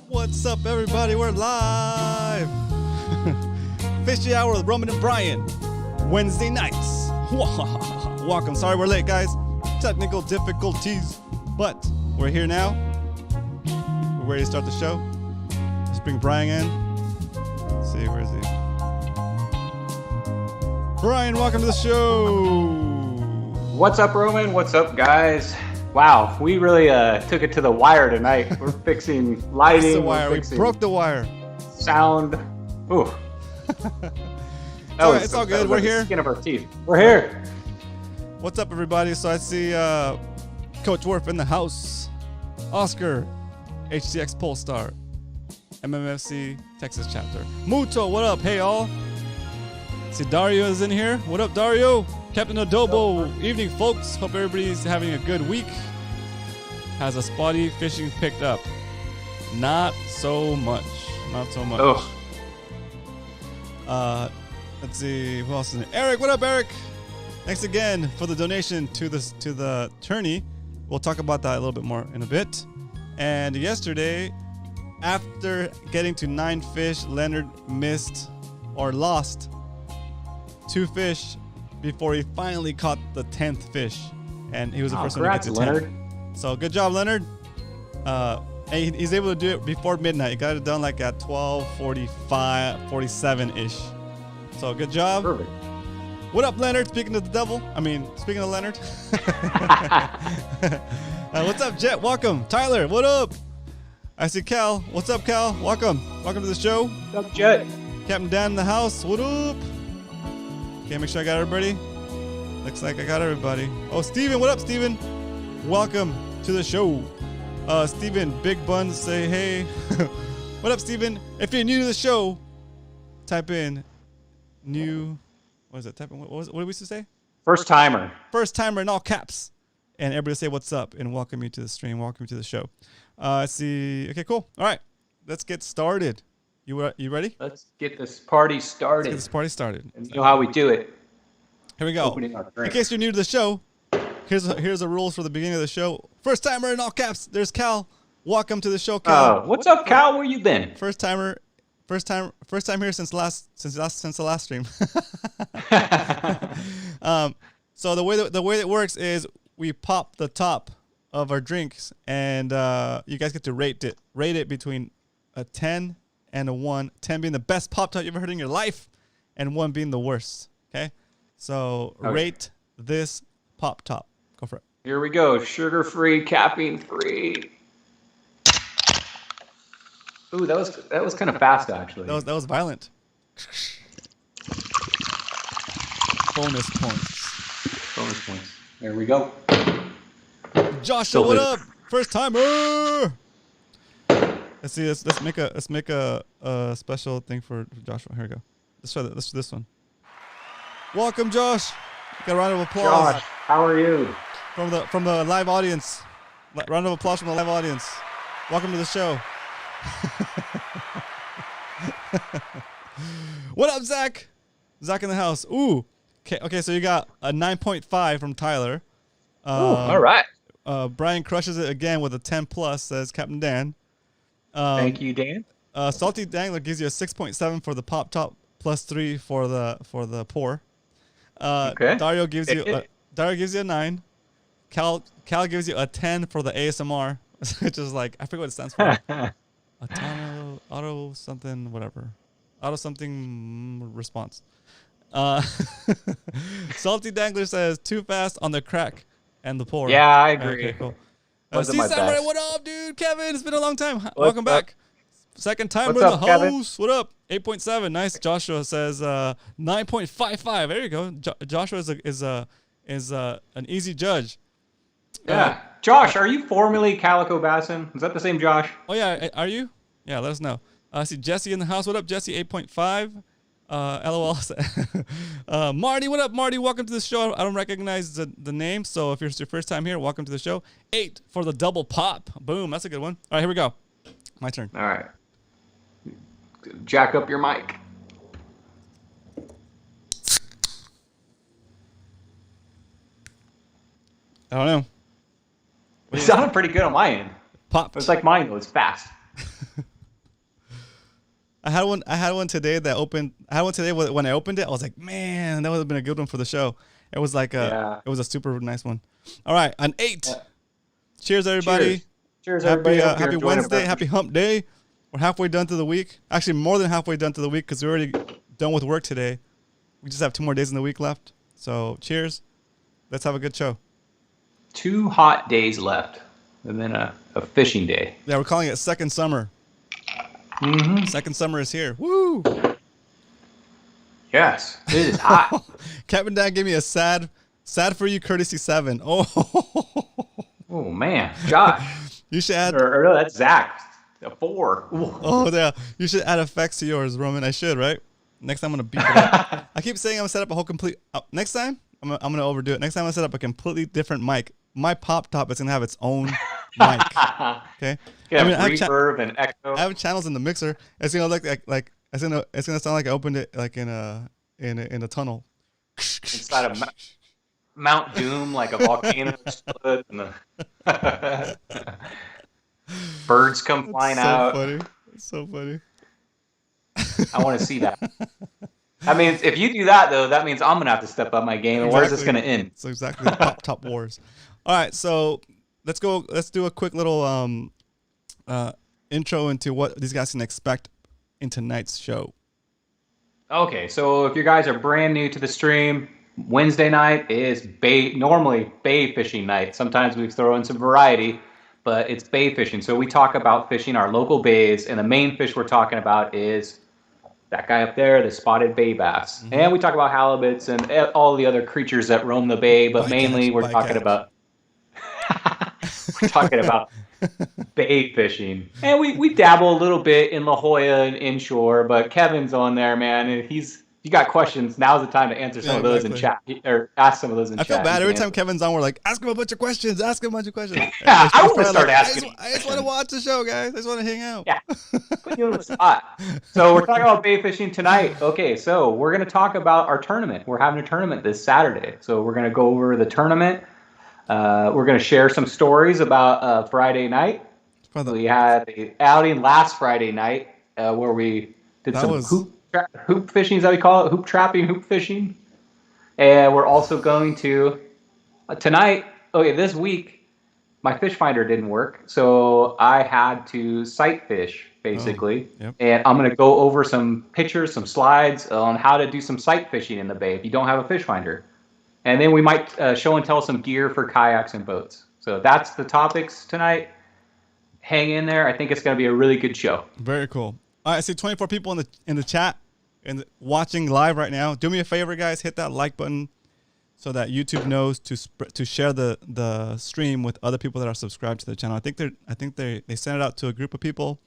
What's up, everybody? We're live. Fishy Hour with Roman and Brian. Wednesday nights. Welcome. Sorry we're late, guys. Technical difficulties. But we're here now. We're ready to start the show. Let's bring Brian in. Let's see, where is he? Brian, welcome to the show. What's up, Roman? What's up, guys? Wow, we really took it to the wire tonight. We're fixing lighting. That's the wire. We broke the wire. Sound. Ooh. It's all good. We're here. Skin of our teeth. We're here. What's up, everybody? So I see Coach Worf in the house. Oscar, HCX Polestar, MMFC Texas chapter. Muto, what up? Hey, all. See, Dario is in here. What up, Dario? Captain Adobo. Evening, folks. Hope everybody's having a good week. Has a spotty fishing picked up? Not so much. Not so much. Oh. Let's see. Who else is in there? Eric, what up, Eric? Thanks again for the donation to the tourney. We'll talk about that a little bit more in a bit. And yesterday, after getting to 9 fish, Leonard missed or lost 2 fish before he finally caught the 10th fish, and he was the first one to get to 10. Leonard. So good job, Leonard. And he's able to do it before midnight. He got it done like at 12:45, 47-ish. So good job. Perfect. What up, Leonard? Speaking of the devil. Speaking of Leonard. What's up, Jet? Welcome. Tyler, what up? I see Cal. What's up, Cal? Welcome. Welcome to the show. What's up, Jet? Captain Dan in the house. What up? Okay, make sure I got everybody. Looks like I got everybody. Oh, Steven. What up, Steven? Welcome to the show. Steven, Big Buns, say hey. What up, Steven? If you're new to the show, type in new. What is it? Type in what did we used to say? First timer. First timer in all caps. And everybody say what's up and welcome you to the stream. Welcome you to the show. Let's see. Okay, cool. All right. Let's get started. You ready? Let's get this party started. And you know how we do it. Here we go. In case you're new to the show, here's the rules for the beginning of the show. First timer in all caps. There's Cal. Welcome to the show, Cal. What's up, Cal? Where you been? First time here since the last stream. So the way it works is we pop the top of our drinks, and you guys get to rate it between a 10 and a 1. 10 being the best pop top you've ever heard in your life, and 1 being the worst. Okay, so rate this pop top. Go for it. Here we go. Sugar-free, caffeine-free. Ooh, that was kind of fast, actually. That was violent. Bonus points. There we go. Joshua, what up? First timer. Let's see. Let's make a special thing for Joshua. Here we go. Let's try that. Let's do this one. Welcome, Josh. Got a round of applause. Josh, how are you? From the live audience. Round of applause from the live audience. Welcome to the show. What up, Zach? Zach in the house. Ooh. Okay, so you got a 9.5 from Tyler. Ooh, all right. Brian crushes it again with a 10 plus, says Captain Dan. Thank you, Dan. Salty Dangler gives you a 6.7 for the pop top, plus 3 for the pour. Okay. Dario gives you a 9. Cal gives you a 10 for the ASMR, which is like, I forget what it stands for. Auto something, whatever. Auto something response. Salty Dangler says too fast on the crack and the pour. Yeah, I agree. Okay, cool. Wasn't my best. What up, dude? Kevin, it's been a long time. Welcome back. Second timer in What's the up, Kevin? house. What up? 8.7. Nice. Joshua says 9.55. There you go. Joshua is an easy judge. Yeah. Josh, are you formerly Calico Bassin? Is that the same Josh? Oh yeah, are you? Yeah, let us know. I see Jesse in the house. What up, Jesse? 8.5. LOL. Marty, what up, Marty? Welcome to the show. I don't recognize the name, so if it's your first time here, welcome to the show. 8 for the double pop. Boom, that's a good one. All right, here we go. My turn. All right. Jack up your mic. I don't know. It sounded pretty good on my end. Popped. It was like mine, though. It's fast. I had one. I had one today that opened. I had one today when I opened it. I was like, man, that would have been a good one for the show. It was like It was a super nice one. All right, an 8. Yeah. Cheers, everybody. Cheers everybody. Happy Wednesday. Happy Hump Day. We're halfway done through the week. Actually, more than halfway done through the week because we're already done with work today. We just have 2 more days in the week left. So, cheers. Let's have a good show. 2 hot days left, and then a fishing day. Yeah, we're calling it second summer. Mm-hmm. Second summer is here. Woo! Yes, it is hot. Kevin Dad gave me a sad for you courtesy 7. Oh man, Josh. You should add. Or no, that's Zach. A 4. Ooh. Oh yeah, you should add effects to yours, Roman. I should, right? Next time I'm gonna beat it up. I keep saying I'm gonna set up a whole complete. Next time I'm gonna overdo it. Next time I'm gonna set up a completely different mic. My pop top is gonna have its own mic. Okay. Yeah, reverb and echo. I have channels in the mixer. It's gonna look like it's gonna sound like I opened it like in a tunnel. Inside of Mount Doom, like a volcano exploded, and the birds come flying out. It's so funny. I want to see that. I mean, if you do that though, that means I'm gonna have to step up my game. And where's this gonna end? So exactly, pop top wars. All right, so let's go. Let's do a quick little intro into what these guys can expect in tonight's show. Okay, so if you guys are brand new to the stream, Wednesday night is normally bay fishing night. Sometimes we throw in some variety, but it's bay fishing. So we talk about fishing our local bays, and the main fish we're talking about is that guy up there, the spotted bay bass. Mm-hmm. And we talk about halibuts and all the other creatures that roam the bay, but mainly we're talking about bay fishing. And we dabble a little bit in La Jolla and inshore, but Kevin's on there, man, and you got questions. Now's the time to answer some of those in chat, or ask some of those in chat. I feel bad every time Kevin's on. We're like, ask him a bunch of questions. Yeah, I want to start asking. I just want to watch the show, guys. I just want to hang out. Yeah, put you on the spot. So we're talking about bay fishing tonight. Okay, so we're going to talk about our tournament. We're having a tournament this Saturday, so we're going to go over the tournament. We're going to share some stories about Friday night. We had the outing last Friday night where we did some hoop fishing, is that we call it? Hoop trapping, hoop fishing. And we're also going to, tonight, this week, my fish finder didn't work. So I had to sight fish, basically. Yep. And I'm going to go over some pictures, some slides on how to do some sight fishing in the bay if you don't have a fish finder. And then we might show and tell some gear for kayaks and boats. So that's the topics tonight. Hang in there. I think it's going to be a really good show. Very cool. All right, I see 24 people in the chat and watching live right now. Do me a favor, guys. Hit that like button so that YouTube knows to share the stream with other people that are subscribed to the channel. I think they send it out to a group of people.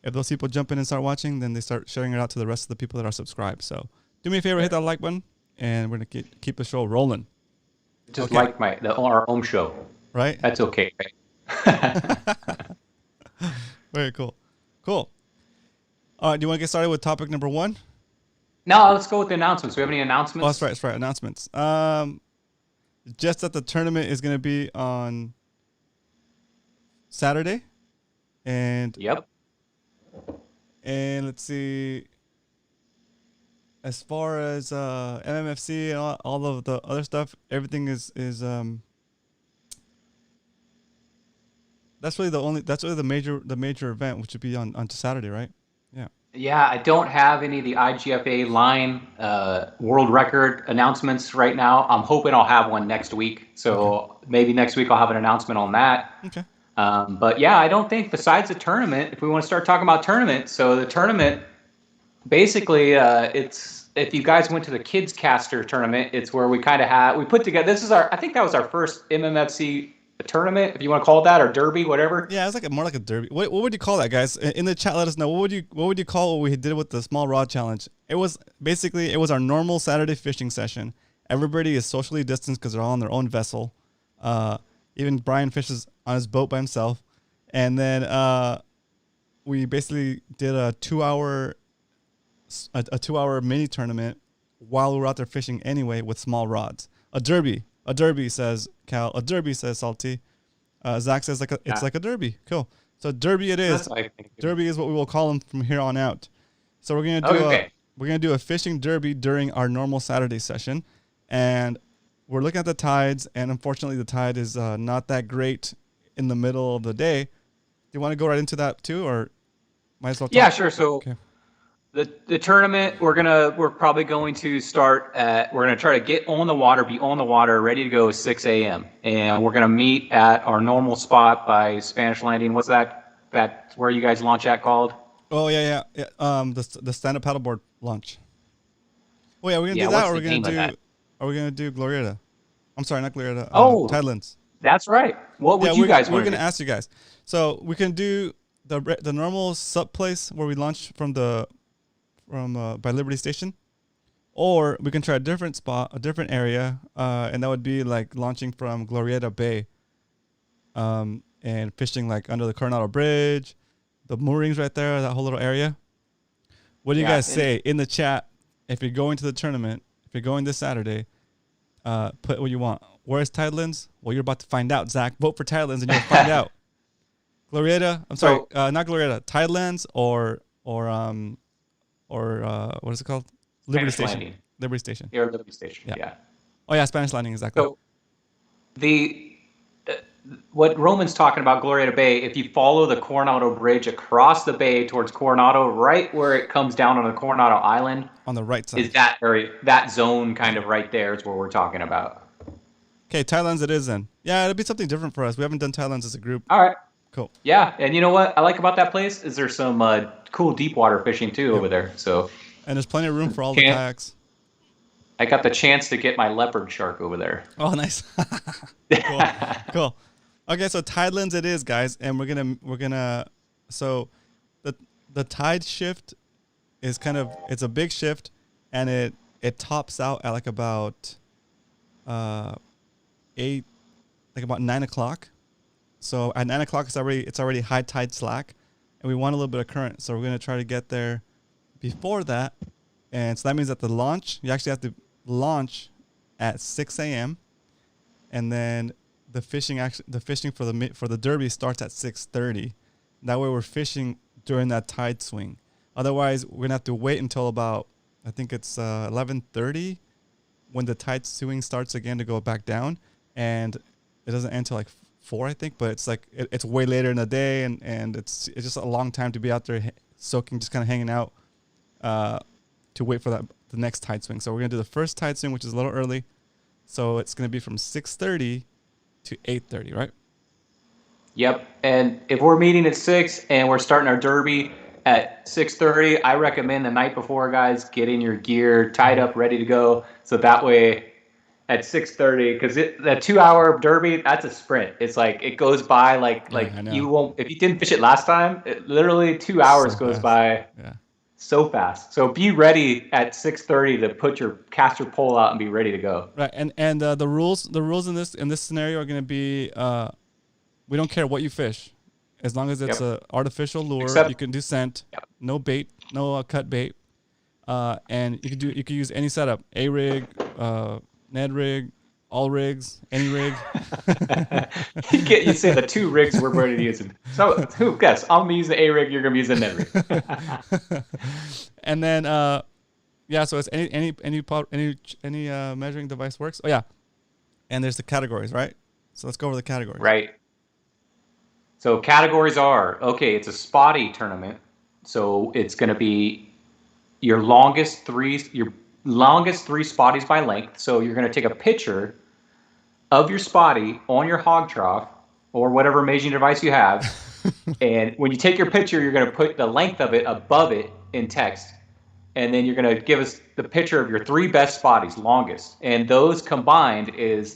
If those people jump in and start watching, then they start sharing it out to the rest of the people that are subscribed. So do me a favor, hit that like button, and we're gonna keep the show rolling. Just like our home show, right? That's okay, right? Very cool. Cool. All right, do you want to get started with topic number 1? No, let's go with the announcements. Do we have any announcements? Oh, that's right. Announcements. Just that the tournament is going to be on Saturday. Yep. And let's see. As far as MMFC and all of the other stuff, everything is that's really the major event, which would be on Saturday, right? Yeah. Yeah, I don't have any of the IGFA line world record announcements right now. I'm hoping I'll have one next week. So maybe next week I'll have an announcement on that. Okay. But yeah, I don't think besides the tournament, if we want to start talking about tournament, so the tournament, basically, it's if you guys went to the kids caster tournament, it's where we kind of we put together. I think that was our first MMFC tournament, if you want to call it that, or derby, whatever. Yeah, it's like more like a derby. What would you call that, guys? In the chat, let us know. What would you call what we did with the small rod challenge? It was our normal Saturday fishing session. Everybody is socially distanced because they're all on their own vessel. Even Brian fishes on his boat by himself, and then we basically did a 2-hour mini tournament while we were out there fishing anyway with small rods. A derby, says Cal. A derby, says Salty. Zach says it's like a derby. Cool. So derby it is. Derby is what we will call them from here on out. So we're gonna do a fishing derby during our normal Saturday session, and we're looking at the tides. And unfortunately, the tide is not that great in the middle of the day. Do you want to go right into that too, or might as well? Yeah, sure. So the tournament we're probably going to start at. We're gonna try to get on the water, be on the water, ready to go 6 a.m. And we're gonna meet at our normal spot by Spanish Landing. What's that? That's where you guys launch at called? Oh yeah. The stand-up paddleboard launch. Oh yeah, we're gonna do that, or are we gonna do Glorieta? I'm sorry, not Glorieta. Tidelands. That's right. What would you guys want? We're gonna ask you guys. So we can do the normal sub place where we launch from by Liberty Station, or we can try a different spot, a different area, and that would be like launching from Glorieta Bay, and fishing like under the Coronado Bridge, the moorings right there, that whole little area. What do you guys say in the chat? If you're going to the tournament, if you're going this Saturday, put what you want. Where's Tidelands? Well, you're about to find out, Zach. Vote for Tidelands and you'll find out. Glorieta, I'm sorry, not Glorieta, Tidelands or what is it called? Liberty Station. Landing. Liberty Station. Or Liberty Station. Yeah. Oh yeah, Spanish Landing, exactly. So what Roman's talking about, Glorieta Bay, if you follow the Coronado Bridge across the bay towards Coronado, right where it comes down on the Coronado Island, on the right side, is that area, that zone kind of right there is what we're talking about. Okay, Tidelands it is then. Yeah, it'll be something different for us. We haven't done Tidelands as a group. All right. Cool. Yeah, and you know what I like about that place is there's some cool deep water fishing too over there. So. And there's plenty of room for all the kayaks. I got the chance to get my leopard shark over there. Oh, nice. Cool. Okay, so Tidelands it is, guys, and we're gonna. So, the tide shift is it's a big shift, and it tops out at like about 8, like about 9 o'clock. So at 9 o'clock it's already high tide slack, and we want a little bit of current. So we're gonna try to get there before that, and so that means that the launch, you actually have to launch at 6 a.m. and then the fishing for the derby starts at 6:30. That way we're fishing during that tide swing. Otherwise, we're gonna have to wait until about, I think it's 11:30 when the tide swing starts again to go back down, and it doesn't end till like 4, I think. But it's like it's way later in the day, and it's just a long time to be out there soaking, just kind of hanging out to wait for the next tide swing. So we're gonna do the first tide swing, which is a little early. So it's gonna be from 6:30 to 8:30, right? Yep. And if we're meeting at 6 and we're starting our derby at 6:30, I recommend the night before, guys, getting your gear tied up, ready to go. So that way at 6:30, because that 2-hour derby, that's a sprint. It's like it goes by like you won't, if you didn't fish it last time, literally 2 hours goes by so fast. So be ready at 6:30 to put your caster pole out and be ready to go. Right. And the rules in this scenario are going to be we don't care what you fish, as long as it's a artificial lure. You can do scent, no bait, no cut bait, and you can use any setup: A rig, Ned rig, all rigs, any rig. You say the 2 rigs we're ready to use. So who guess? I'm gonna use the A rig. You're gonna use the Ned rig. And then so it's any measuring device works. Oh yeah, and there's the categories, right? So let's go over the categories. Right. So categories are, it's a spotty tournament. So it's going to be your longest three spotties by length. So you're going to take a picture of your spotty on your hog trough or whatever measuring device you have. And when you take your picture, you're going to put the length of it above it in text. And then you're going to give us the picture of your 3 best spotties, longest. And those combined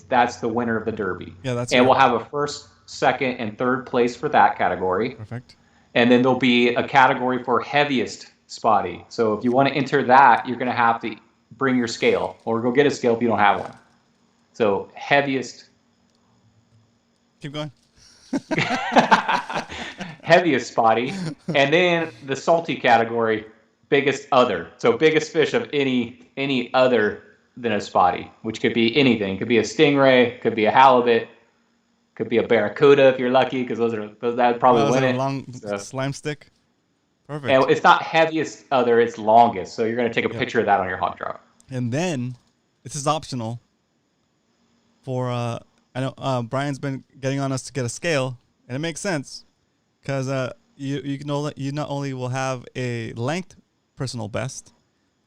that's the winner of the derby. Yeah, that's And we'll have a first, second, and third place for that category. Perfect. And then there'll be a category for heaviest spotty. So if you want to enter that, you're going to have to bring your scale or go get a scale if you don't have one. So heaviest. Keep going. Heaviest spotty. And then the salty category, biggest other. So biggest fish of any other than a spotty, which could be anything. Could be a stingray, could be a halibut, could be a barracuda if you're lucky, because that would probably win it. Long slime stick. Perfect. And it's not heaviest other, it's longest. So you're going to take a picture of that on your hot drop. And then this is optional for I know Brian's been getting on us to get a scale, and it makes sense because you not only will have a length personal best,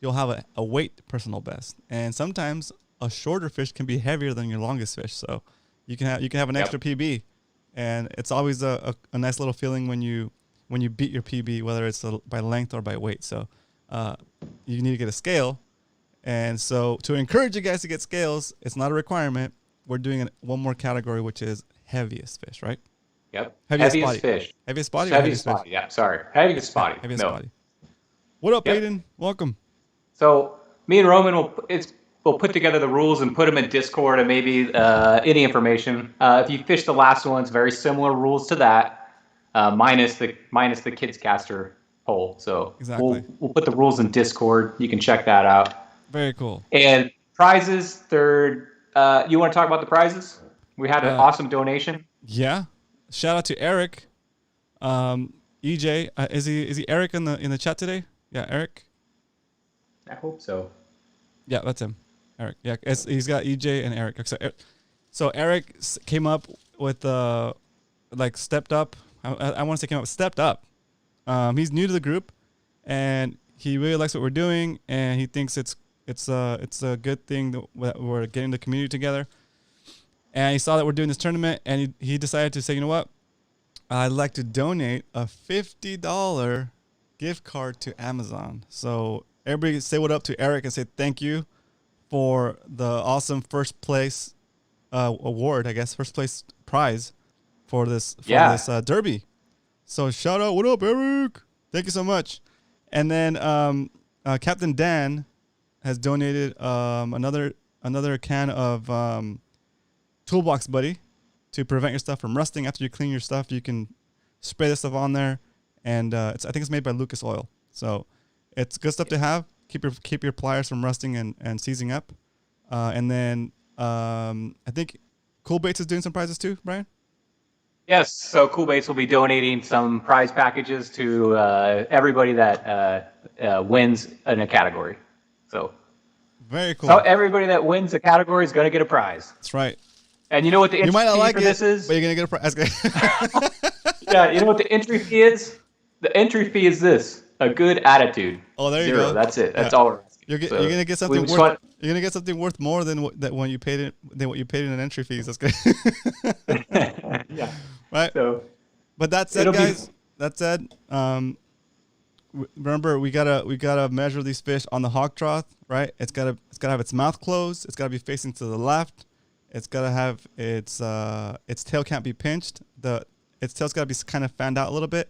you'll have a weight personal best, and sometimes a shorter fish can be heavier than your longest fish, so you can have an extra PB, and it's always a nice little feeling when you beat your PB, whether it's by length or by weight. So you need to get a scale. And so to encourage you guys to get scales, it's not a requirement. We're doing one more category, which is heaviest fish, right? Yep. Heaviest fish. Heaviest body? Heaviest body. Yeah, sorry. Heaviest body. Heaviest body. What up, Aiden? Welcome. So me and Roman we'll put together the rules and put them in Discord and maybe any information. If you fish the last one, it's very similar rules to that, minus the kids caster poll. So exactly. we'll put the rules in Discord. You can check that out. Very cool. And prizes, third. You want to talk about the prizes? We had an awesome donation. Yeah. Shout out to Eric. EJ, is he Eric in the chat today? Yeah, Eric. I hope so. Yeah, that's him. Eric. Yeah, he's got EJ and Eric. So Eric came up with stepped up. I want to say came up stepped up. He's new to the group, and he really likes what we're doing, and he thinks it's a good thing that we're getting the community together. And he saw that we're doing this tournament, and he decided to say, you know what? I'd like to donate a $50 gift card to Amazon. So everybody say what up to Eric and say thank you for the awesome first place award, I guess, first place prize for this derby. So shout out, what up, Eric? Thank you so much. And then Captain Dan has donated another can of Toolbox Buddy to prevent your stuff from rusting. After you clean your stuff, you can spray this stuff on there, and I think it's made by Lucas Oil. So it's good stuff to have. Keep your pliers from rusting and seizing up. And then I think Cool Baits is doing some prizes too, Brian? Yes, so Cool Baits will be donating some prize packages to everybody that wins in a category. So very cool. So everybody that wins a category is going to get a prize. That's right. And you know what the entry fee for this is? But you're going to get a prize. Yeah, you know what the entry fee is? The entry fee is this: a good attitude. Oh, there you go. That's it. That's all we're asking. You're gonna get something worth. You're gonna get something worth more than what you paid in an entry fees. That's good. Yeah. Right. So, but that said, guys. That said, remember we gotta measure these fish on the hawk trough. Right. It's gotta have its mouth closed. It's gotta be facing to the left. It's gotta have its tail can't be pinched. Its tail's gotta be kind of fanned out a little bit.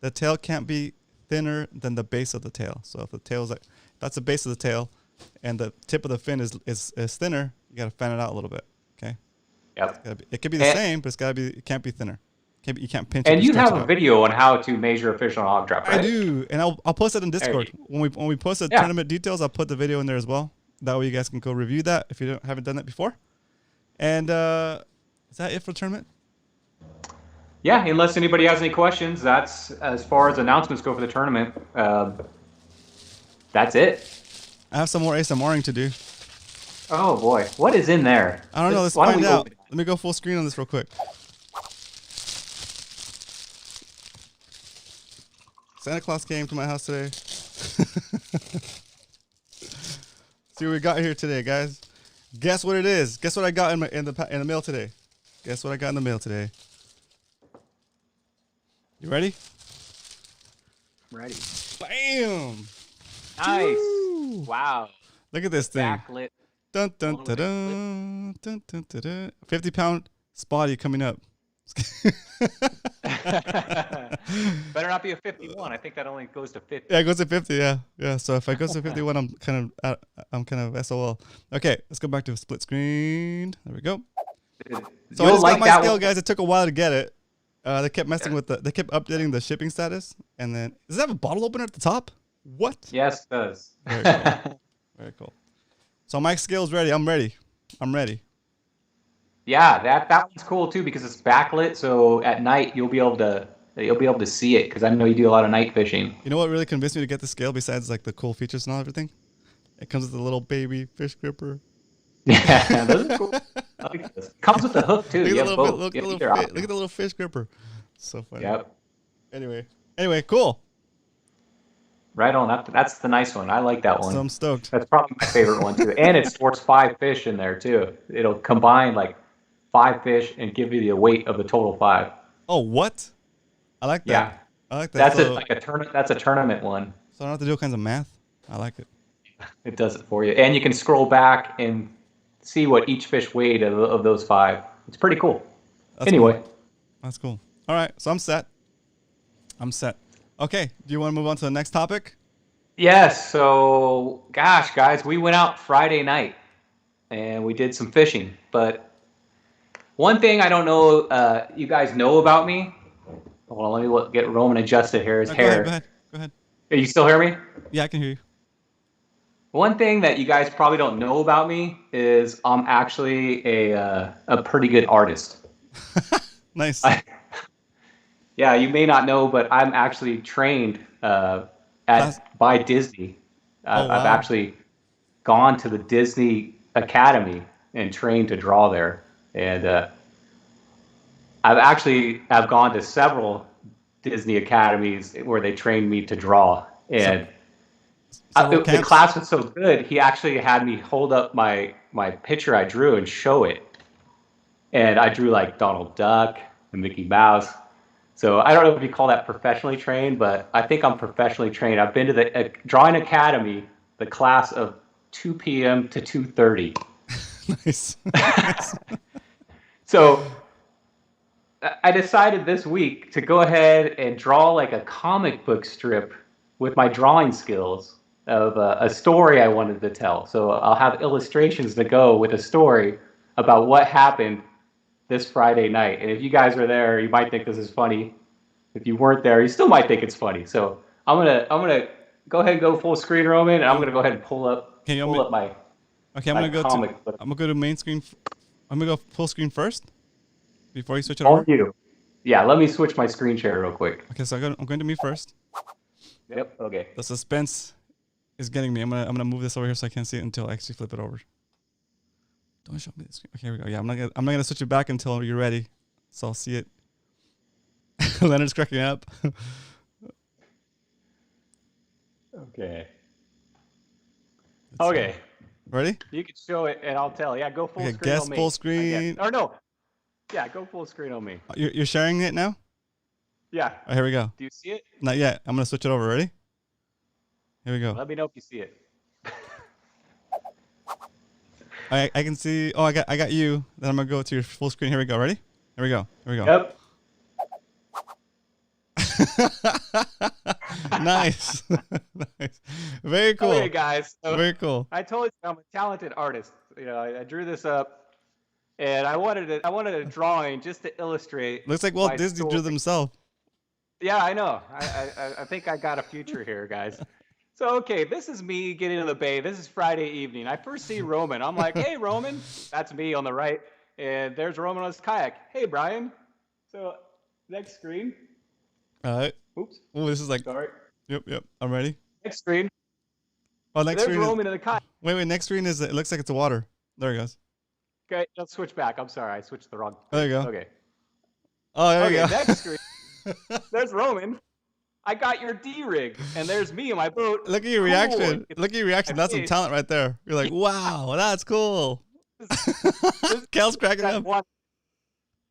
The tail can't be thinner than the base of the tail. So if the tail's that's the base of the tail, and the tip of the fin is thinner, you gotta fan it out a little bit. Okay. Yep. It could be the same, but it can't be thinner. You can't pinch. And you have a video on how to measure a fish on a hog drop, right? I do, and I'll post it in Discord. When we post the tournament details, I'll put the video in there as well. That way you guys can go review that if you haven't done that before. And is that it for the tournament? Yeah, unless anybody has any questions, that's as far as announcements go for the tournament. That's it. I have some more ASMRing to do. Oh boy, what is in there? I don't know. Let's find out. Let me go full screen on this real quick. Santa Claus came to my house today. See what we got here today, guys. Guess what it is? Guess what I got in the mail today? Guess what I got in the mail today? You ready? Ready. Bam! Nice. Woo. Wow. Look at this thing. Backlit. Dun, dun, dun, dun, dun, dun, dun, dun. 50-pound spotty coming up. Better not be a 51. I think that only goes to 50. Yeah, it goes to 50. Yeah. So if I goes to 51, I'm kind of SOL. Okay, let's go back to split screen. There we go. So I just got my scale, guys. It took a while to get it. They kept messing with they kept updating the shipping status, and then does it have a bottle opener at the top? What? Yes, it does. Very cool. Very cool. So my scale's ready. I'm ready. Yeah, that one's cool too because it's backlit. So at night you'll be able to that you'll be able to see it because I know you do a lot of night fishing. You know what really convinced me to get the scale besides like the cool features and all everything? It comes with a little baby fish gripper. Yeah, those are cool. I like this. Comes with the hook too. You have both. Look at the little fish gripper. So funny. Yep. Anyway, cool. Right on. That's the nice one. I like that one. So I'm stoked. That's probably my favorite one too. And it sports 5 fish in there too. It'll combine like 5 fish and give you the weight of the total 5. Oh, what? I like that. Yeah. I like that. That's a tournament one. So I don't have to do all kinds of math. I like it. It does it for you. And you can scroll back and see what each fish weighed of those 5. It's pretty cool. Anyway. Cool. That's cool. All right. So I'm set. Okay. Do you want to move on to the next topic? Yes. So, gosh, guys, we went out Friday night and we did some fishing. But one thing I don't know you guys know about me. Hold on, let me get Roman adjusted here. His hair. Go ahead. You still hear me? Yeah, I can hear you. One thing that you guys probably don't know about me is I'm actually a pretty good artist. Nice. Yeah, you may not know, but I'm actually trained by Disney. Wow. I've actually gone to the Disney Academy and trained to draw there. And I've gone to several Disney academies where they trained me to draw. And the class was so good, he actually had me hold up my picture I drew and show it. And I drew like Donald Duck and Mickey Mouse. So I don't know if you call that professionally trained, but I think I'm professionally trained. I've been to the Drawing Academy, the class of 2 p.m. to 2:30. Nice. So I decided this week to go ahead and draw like a comic book strip with my drawing skills of a story I wanted to tell. So I'll have illustrations to go with a story about what happened this Friday night. And if you guys are there, you might think this is funny. If you weren't there, you still might think it's funny. So I'm gonna go ahead and go full screen, Roman, and I'm gonna go ahead and pull up my. Okay, I'm gonna go to main screen. I'm gonna go full screen first before you switch it All over. you. Yeah, let me switch my screen share real quick. Okay, so I'm going to me first. Yep. Okay. The suspense is getting me. I'm gonna move this over here so I can't see it until I actually flip it over. Don't show me the screen. Okay, here we go. Yeah, I'm not gonna switch it back until you're ready, so I'll see it. Leonard's cracking up. Okay. Okay. Ready? You can show it, and I'll tell. Yeah, go full screen guess on me. full screen. Or no. Yeah, go full screen on me. You're sharing it now? Yeah. Oh, here we go. Do you see it? Not yet. I'm gonna switch it over. Ready? Here we go. Let me know if you see it. I can see. Oh, I got you. Then I'm gonna go to your full screen. Here we go. Ready? Here we go. Yep. Nice. Nice. Very cool. Okay, guys. So very cool. I told you I'm a talented artist. You know, I drew this up, and I wanted a drawing just to illustrate. Looks like Walt Disney drew themselves. Yeah, I know. I think I got a future here, guys. So, okay, this is me getting in the bay. This is Friday evening. I first see Roman. I'm like, hey, Roman. That's me on the right. And there's Roman on his kayak. Hey, Brian. So, next screen. All right. Oops. Oh, this is like. Sorry. Yep. I'm ready. Next screen. Oh, next there's screen. Roman in the kayak. Wait. Next screen is. It looks like it's water. There it goes. Okay, let's switch back. I'm sorry. I switched the wrong. There you go. Okay. Oh, there you go. Next screen. There's Roman. I got your D-rig, and there's me in my boat. Look at your reaction. Look at your reaction. That's some talent right there. You're like, wow, that's cool. Cal's cracking up.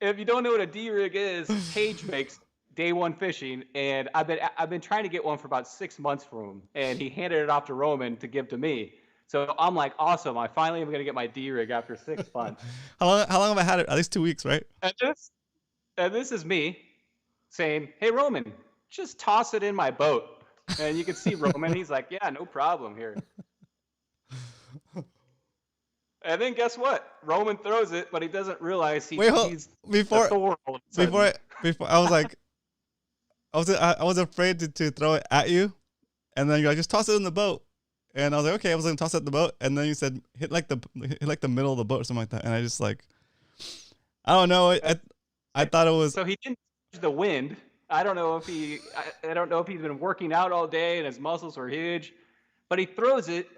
If you don't know what a D-rig is, Paige makes Day One Fishing, and I've been trying to get one for about 6 months from him, and he handed it off to Roman to give to me. So I'm like, awesome! I finally am gonna get my D-rig after 6 months. How long have I had it? At least 2 weeks, right? And this is me saying, hey, Roman, just toss it in my boat. And you can see Roman. He's like, yeah, no problem here. And then guess what? Roman throws it, but he doesn't realize he's before Thor. Before I was like, I was afraid to throw it at you, and then you're like, just toss it in the boat. And I was like, okay, I was gonna toss it in the boat, and then you said hit like the middle of the boat or something like that, and I just like, I don't know, I thought it was. So he didn't use the wind. I don't know if I don't know if he's been working out all day and his muscles were huge, but he throws it,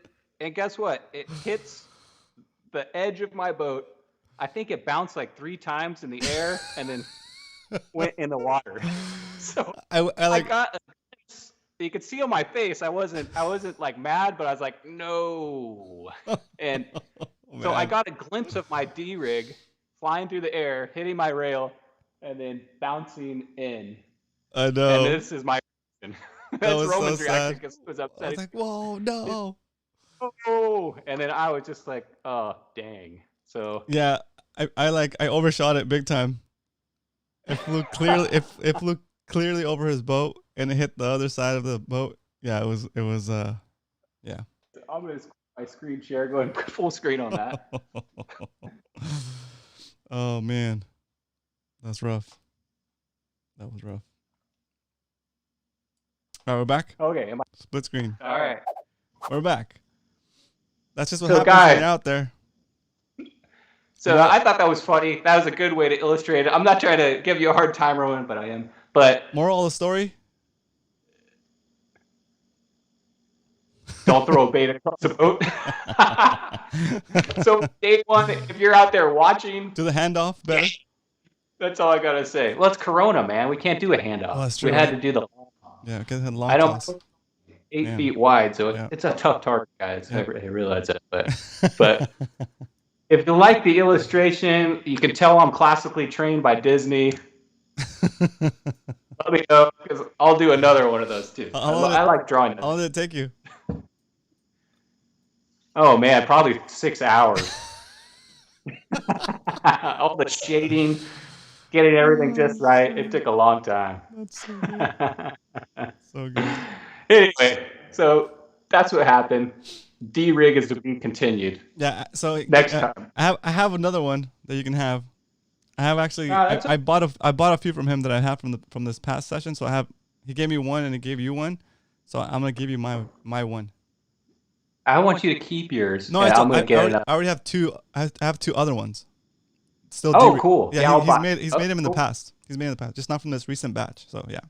and guess what? It hits the edge of my boat. I think it bounced like 3 times in the air and then went in the water. So I got. You could see on my face, I wasn't like mad, but I was like, no. And so I got a glimpse of my D-rig flying through the air, hitting my rail, and then bouncing in. I know. And this is my reaction. That's Roman's reaction because he was upset. I was like, whoa, no. Oh, and then I was just like, oh, dang. So yeah, I overshot it big time. It flew clearly. It flew clearly over his boat, and it hit the other side of the boat. Yeah, it was. Yeah. I'm gonna my screen share, go and put full screen on that. Oh man, that's rough. That was rough. All right, we're back. Okay. Split screen. All right. We're back. That's just what happens when you're out there. So yeah. I thought that was funny. That was a good way to illustrate it. I'm not trying to give you a hard time, Rowan, but I am. But moral of the story? Don't throw a bait across the boat. So day one, if you're out there watching, do the handoff better. That's all I gotta say. Well, it's Corona, man. We can't do a handoff. Oh, that's true. We had to do the long toss. Yeah, because it had long I don't toss. 8 feet wide, so it's a tough target, guys. I realize that, but if you like the illustration, you can tell I'm classically trained by Disney. Let me know, because I'll do another one of those too. I like drawing them. How long did it take you? Oh man, probably 6 hours. All the shading, getting everything just right. It took a long time. That's so good. So good. Anyway, so that's what happened. D-rig is to be continued. Yeah. So next time, I have another one that you can have. I have actually. I bought a few from him that I have from this past session. So he gave me one and he gave you one. So I'm gonna give you my one. I want you to keep yours. No, I already have two. I have 2 other ones. Still. Oh, cool. Yeah, he's made them in the past. He's made in the past, just not from this recent batch. So yeah,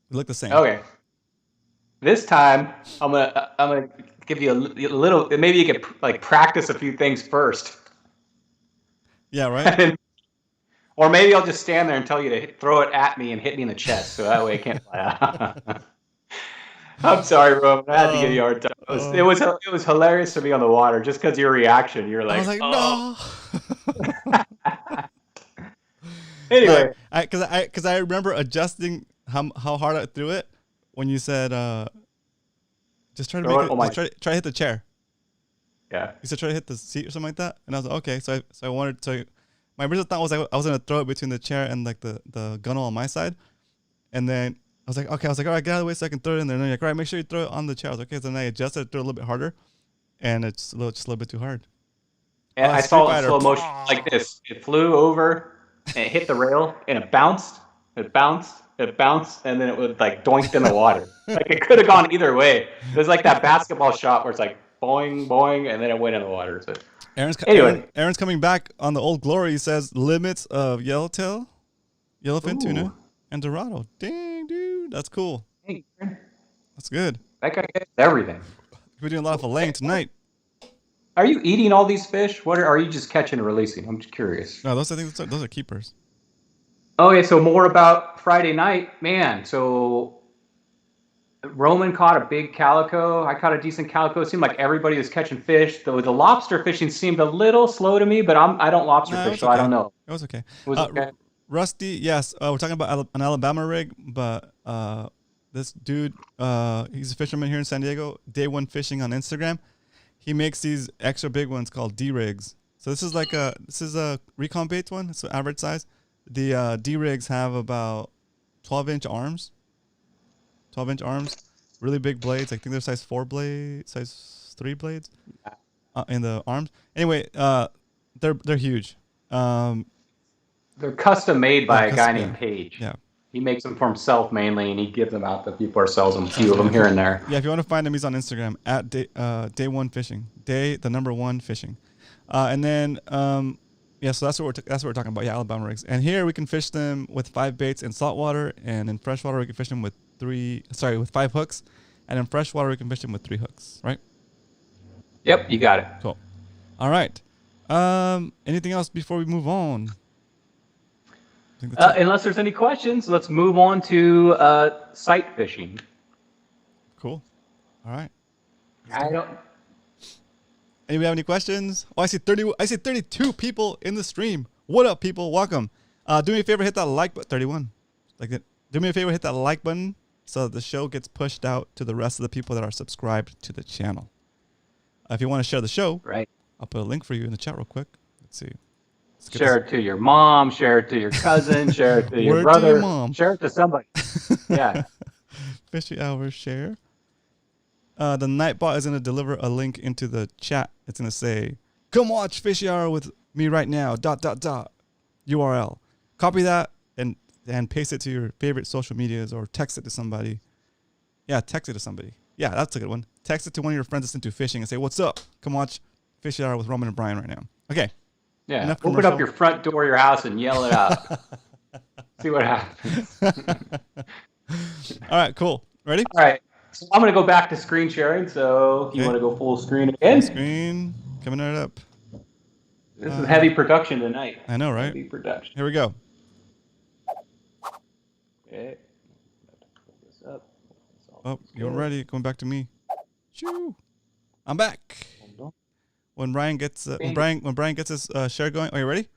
they look the same. Okay. This time I'm gonna give you a little. Maybe you could like practice a few things first. Yeah. Right. Or maybe I'll just stand there and tell you to throw it at me and hit me in the chest, so that way I can't fly out. I'm sorry, Roman. I had to give you a hard time. It was hilarious to be on the water just because your reaction. You're like, no. Anyway, because I remember adjusting how hard I threw it when you said just try to try to hit the chair. Yeah. You said try to hit the seat or something like that, and I was like, okay. So I wanted to. My original thought was I was gonna throw it between the chair and like the gunnel on my side, and then I was like, okay. I was like, all right, get out of the way so I can throw it in there. And then you're like, all right, make sure you throw it on the chair. I was like, okay. So then I adjusted, threw it a little bit harder, and it's just a little bit too hard. And I saw it in slow motion like this. It flew over and it hit the rail and it bounced. It bounced, and then it would like doinked in the water. Like it could have gone either way. It was like that basketball shot where it's like boing, boing, and then it went in the water. So Aaron's coming back on the old glory. He says limits of yellowtail, yellowfin tuna, and dorado. Dang, dude, that's cool. Hey, that's good. That guy gets everything. We're doing a lot of filleting tonight. Are you eating all these fish? What are you just catching and releasing? I'm just curious. No, those are keepers. Okay, so more about Friday night, man. So Roman caught a big calico. I caught a decent calico. It seemed like everybody was catching fish. The lobster fishing seemed a little slow to me, but I don't lobster fish, so I don't know. It was okay. It was okay. Rusty, yes. We're talking about an Alabama rig, but this dude, he's a fisherman here in San Diego. Day One Fishing on Instagram. He makes these extra big ones called D rigs. So this is a recon bait one. It's an average size. The D rigs have about 12-inch arms. 12-inch arms, really big blades. I think they're size 3 blades in the arms. Anyway, they're huge. They're custom made by a guy named Paige. Yeah. He makes them for himself mainly, and he gives them out to people or sells them, a few of them here and there. Yeah, if you want to find him, he's on Instagram at Day One Fishing. Day, the number 1 fishing. And then Yeah, so that's what we're talking about. Yeah, Alabama rigs. And here we can fish them with 5 baits in saltwater, and in freshwater we can fish them with 5 hooks, and in freshwater we can fish them with 3 hooks. Right? Yep, you got it. Cool. All right. Anything else before we move on? I think that's it. Unless there's any questions, let's move on to sight fishing. Cool. All right. I don't. Anybody have any questions? Oh, I see 32 people in the stream. What up, people? Welcome. Do me a favor, hit that like button. 31. Like that. Do me a favor, hit that like button so that the show gets pushed out to the rest of the people that are subscribed to the channel. If you want to share the show, Right. I'll put a link for you in the chat real quick. Let's see. Share it to your mom. Share it to your cousin. Share it to your Word brother. to your mom. Share it to somebody. Yeah. Fishy hour share. The Nightbot is going to deliver a link into the chat. It's going to say, come watch Fishy Hour with me right now, ... URL. Copy that and paste it to your favorite social medias or text it to somebody. Yeah, text it to somebody. Yeah, that's a good one. Text it to one of your friends that's into fishing and say, what's up? Come watch Fishy Hour with Roman and Brian right now. Okay. Yeah. Enough Open commercial. up your front door of your house and yell it out. See what happens. All right, cool. Ready? All right. So I'm going to go back to screen sharing. So if you want to go full screen again. Screen. Coming right up. This is heavy production tonight. I know, right? Heavy production. Here we go. Okay. Pull this up. Oh, you're ready. Going back to me. Shoo. I'm back. When Brian gets when Brian gets his share going. Are you ready?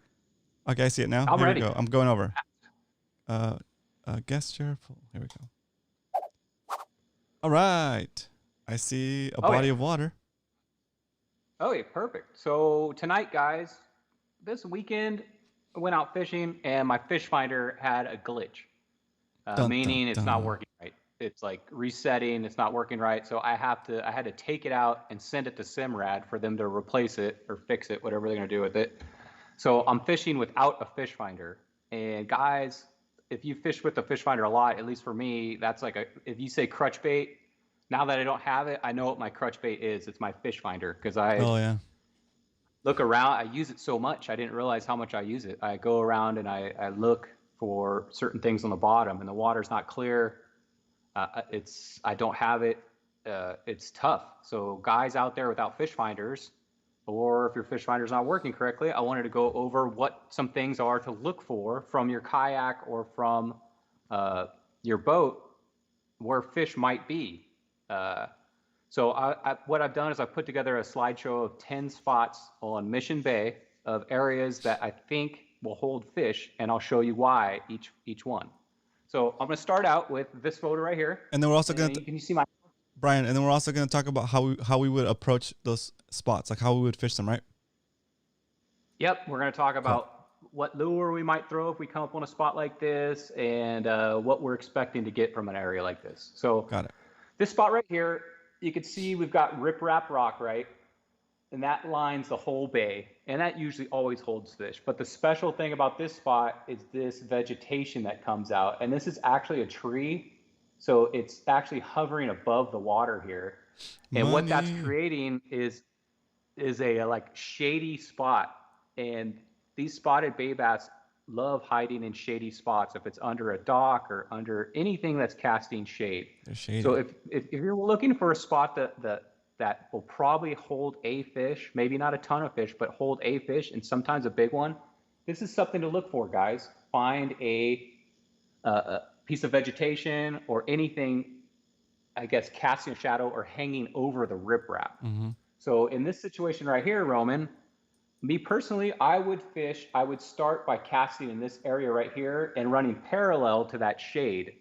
Okay, I see it now. I'm ready. We go. I'm going over. Guest share. Here we go. All right. I see a body of water. Okay, perfect. So tonight, guys, this weekend I went out fishing and my fish finder had a glitch, meaning it's not working right. It's like resetting. It's not working right. So I had to take it out and send it to Simrad for them to replace it or fix it, whatever they're gonna do with it. So I'm fishing without a fish finder. And guys, if you fish with the fish finder a lot, at least for me, that's like if you say crutch bait, now that I don't have it, I know what my crutch bait is. It's my fish finder because I look around. I use it so much. I didn't realize how much I use it. I go around and I look for certain things on the bottom and the water's not clear. I don't have it. It's tough. So guys out there without fish finders, or if your fish finder's not working correctly, I wanted to go over what some things are to look for from your kayak or from your boat where fish might be. So what I've done is I've put together a slideshow of 10 spots on Mission Bay of areas that I think will hold fish, and I'll show you why each one. So I'm going to start out with this photo right here. And then we're also going to... Can you see my... Brian, and then we're also going to talk about how we would approach those spots, like how we would fish them, right? Yep, we're going to talk about what lure we might throw if we come up on a spot like this, and what we're expecting to get from an area like this. So got it. This spot right here, you can see we've got riprap rock, right? And that lines the whole bay, and that usually always holds fish. But the special thing about this spot is this vegetation that comes out, and this is actually a tree. So it's actually hovering above the water here. And what that's creating is a like shady spot. And these spotted bay bass love hiding in shady spots if it's under a dock or under anything that's casting shade. So if you're looking for a spot that will probably hold a fish, maybe not a ton of fish, but hold a fish and sometimes a big one, this is something to look for, guys. Find a piece of vegetation or anything, I guess, casting a shadow or hanging over the riprap. Mm-hmm. So in this situation right here, Roman, me personally, I would start by casting in this area right here and running parallel to that shade.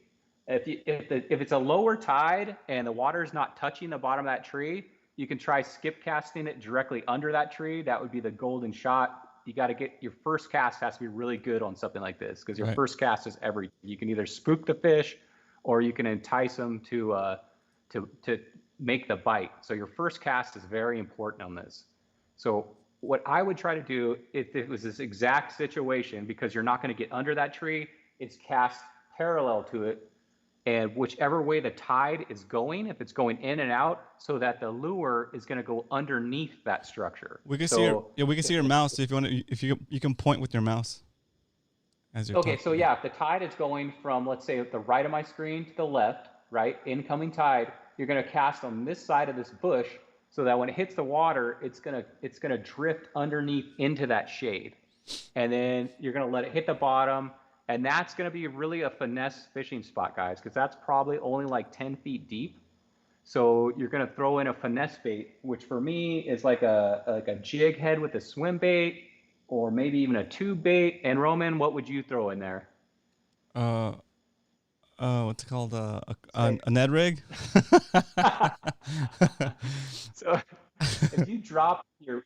If it's a lower tide and the water is not touching the bottom of that tree, you can try skip casting it directly under that tree. That would be the golden shot. You got to get your first cast has to be really good on something like this because your first cast is everything. You can either spook the fish or you can entice them to make the bite. So your first cast is very important on this. So what I would try to do if it was this exact situation, because you're not going to get under that tree, is cast parallel to it and whichever way the tide is going, if it's going in and out, so that the lure is going to go underneath that structure. We can see your mouse if you want to. If you can point with your mouse as you're Okay, talking. so yeah, if the tide is going from, let's say, the right of my screen to the left, right, incoming tide, you're going to cast on this side of this bush, so that when it hits the water, it's gonna drift underneath into that shade, and then you're gonna let it hit the bottom, and that's gonna be really a finesse fishing spot, guys, because that's probably only like 10 feet deep. So you're gonna throw in a finesse bait, which for me is like a jig head with a swim bait, or maybe even a tube bait. And Roman, what would you throw in there? Uh, what's it called? A Ned rig. So if you drop your,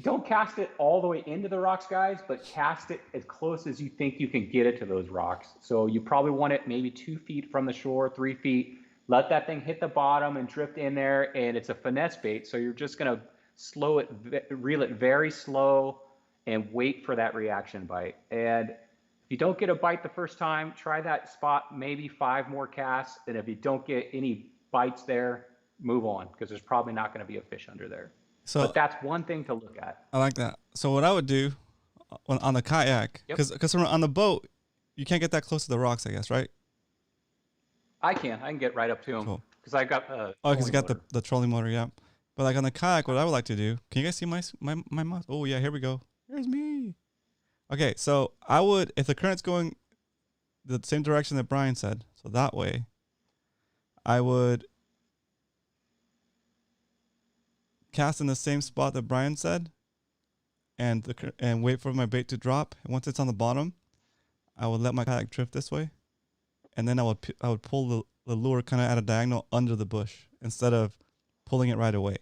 don't cast it all the way into the rocks, guys, but cast it as close as you think you can get it to those rocks. So you probably want it maybe 2 feet from the shore, 3 feet. Let that thing hit the bottom and drift in there, and it's a finesse bait. So you're just gonna reel it very slow, and wait for that reaction bite. And if you don't get a bite the first time, try that spot maybe 5 more casts, and if you don't get any bites there, move on, because there's probably not going to be a fish under there. So but that's one thing to look at. I like that. So what I would do on the kayak, because on the boat, you can't get that close to the rocks, I guess, right? I can get right up to them because I got because you got the trolling motor, yeah. But like on the kayak, what I would like to do, can you guys see my mouse? Oh yeah, here we go. Here's me. Okay, so I would, if the current's going the same direction that Brian said, so that way, I would cast in the same spot that Brian said, and wait for my bait to drop. And once it's on the bottom, I would let my kayak drift this way, and then I would pull the lure kind of at a diagonal under the bush instead of pulling it right away.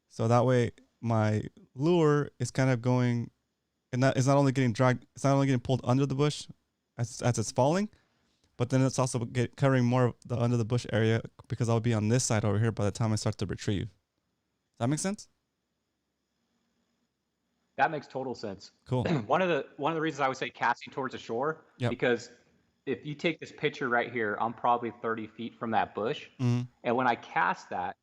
So that way, my lure is kind of going, and that it's not only getting dragged, it's not only getting pulled under the bush as it's falling, but then it's also covering more of the under the bush area because I'll be on this side over here by the time I start to retrieve. Does that make sense? That makes total sense. Cool. One of the reasons I would say casting towards the shore, because if you take this picture right here, I'm probably 30 feet from that bush, and when I cast that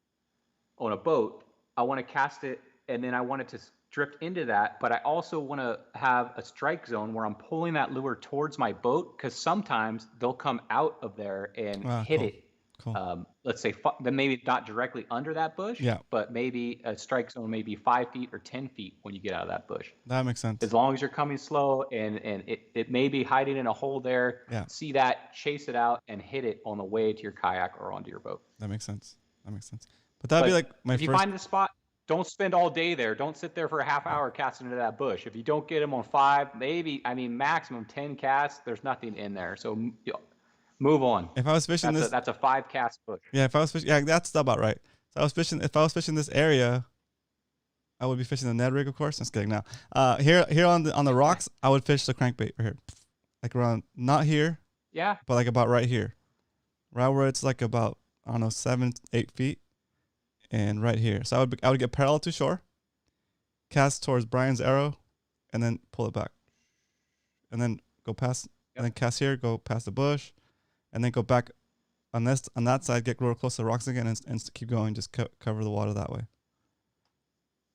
on a boat, I want to cast it, and then I want it to drift into that, but I also want to have a strike zone where I'm pulling that lure towards my boat, because sometimes they'll come out of there and hit it. Cool. Let's say then maybe not directly under that bush, but maybe a strike zone maybe 5 feet or 10 feet when you get out of that bush. That makes sense. As long as you're coming slow and it may be hiding in a hole there, see that, chase it out, and hit it on the way to your kayak or onto your boat. That makes sense. But that'd be like my first. If you find the spot, don't spend all day there. Don't sit there for a half hour casting into that bush. If you don't get them on 5, maximum 10 casts, there's nothing in there. So move on. If I was fishing that's a 5 cast bush. Yeah, if I was fishing, that's about right. So if I was fishing this area, I would be fishing the Ned rig, of course. Just kidding. Now, here on the rocks, I would fish the crankbait right here, like around, not here, but like about right here, right where it's like about, I don't know, 7-8 feet, and right here. So I would get parallel to shore, cast towards Brian's arrow, and then pull it back, and then go past, and then cast here, go past the bush, and then go back on that side, get real close to the rocks again, and keep going. Just cover the water that way.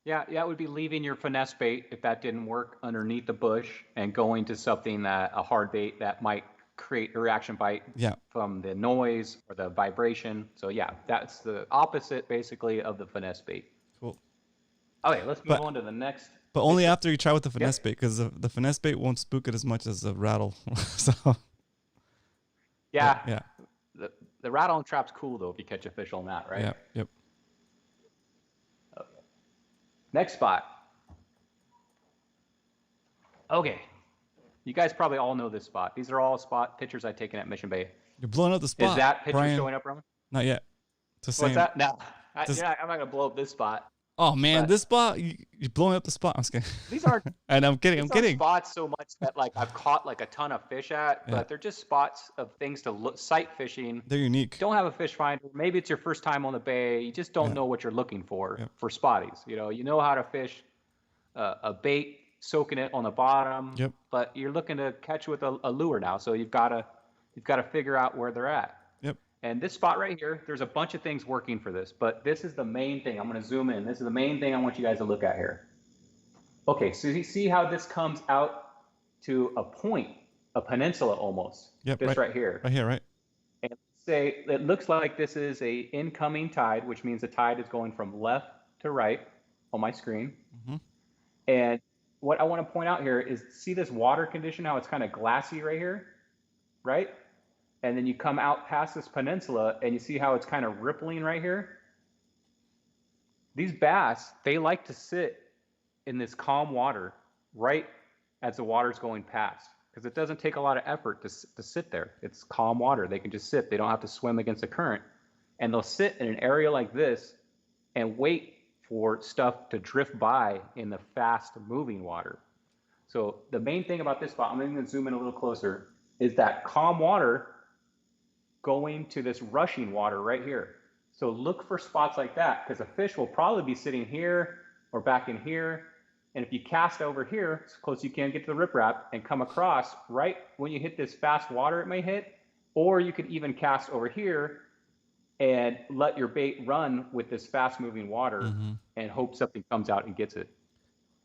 Yeah, it would be leaving your finesse bait, if that didn't work, underneath the bush, and going to something a hard bait that might create a reaction bite from the noise or the vibration. So that's the opposite basically of the finesse bait. Cool. Okay, let's move on to the next. But only after you try with the finesse bait, because the finesse bait won't spook it as much as the rattle. So. Yeah. The rattle and trap's cool though if you catch a fish on that, right? Yep. Okay. Next spot. Okay. You guys probably all know this spot. These are all pictures I've taken at Mission Bay. You're blowing up the spot. Is that picture Brian, showing up, Roman? Not yet. What's that? No. I'm not going to blow up this spot. Oh man, this spot, you're blowing up the spot. I'm just kidding. These aren't. And I'm kidding. Spots so much that I've caught a ton of fish at, but they're just spots of things to look, sight fishing. They're unique. Don't have a fish finder. Maybe it's your first time on the bay. You just don't know what you're looking for spotties. You know how to fish a bait, soaking it on the bottom. But you're looking to catch with a lure now, so you've got to You've got to figure out where they're at. Yep. And this spot right here, there's a bunch of things working for this, but this is the main thing. I'm going to zoom in. This is the main thing I want you guys to look at here. Okay, so you see how this comes out to a point, a peninsula almost. Yep. This right here. Right here, right? And say it looks like this is a incoming tide, which means the tide is going from left to right on my screen. Mm-hmm. And what I want to point out here is see this water condition, how it's kind of glassy right here, right? And then you come out past this peninsula and you see how it's kind of rippling right here. These bass, they like to sit in this calm water right as the water's going past, because it doesn't take a lot of effort to sit there. It's calm water. They can just sit. They don't have to swim against the current. And they'll sit in an area like this and wait for stuff to drift by in the fast moving water. So the main thing about this spot, I'm going to zoom in a little closer, is that calm water going to this rushing water right here. So look for spots like that, because a fish will probably be sitting here or back in here. And if you cast over here, as close as you can get to the riprap and come across right when you hit this fast water it may hit, or you could even cast over here and let your bait run with this fast moving water and hope something comes out and gets it.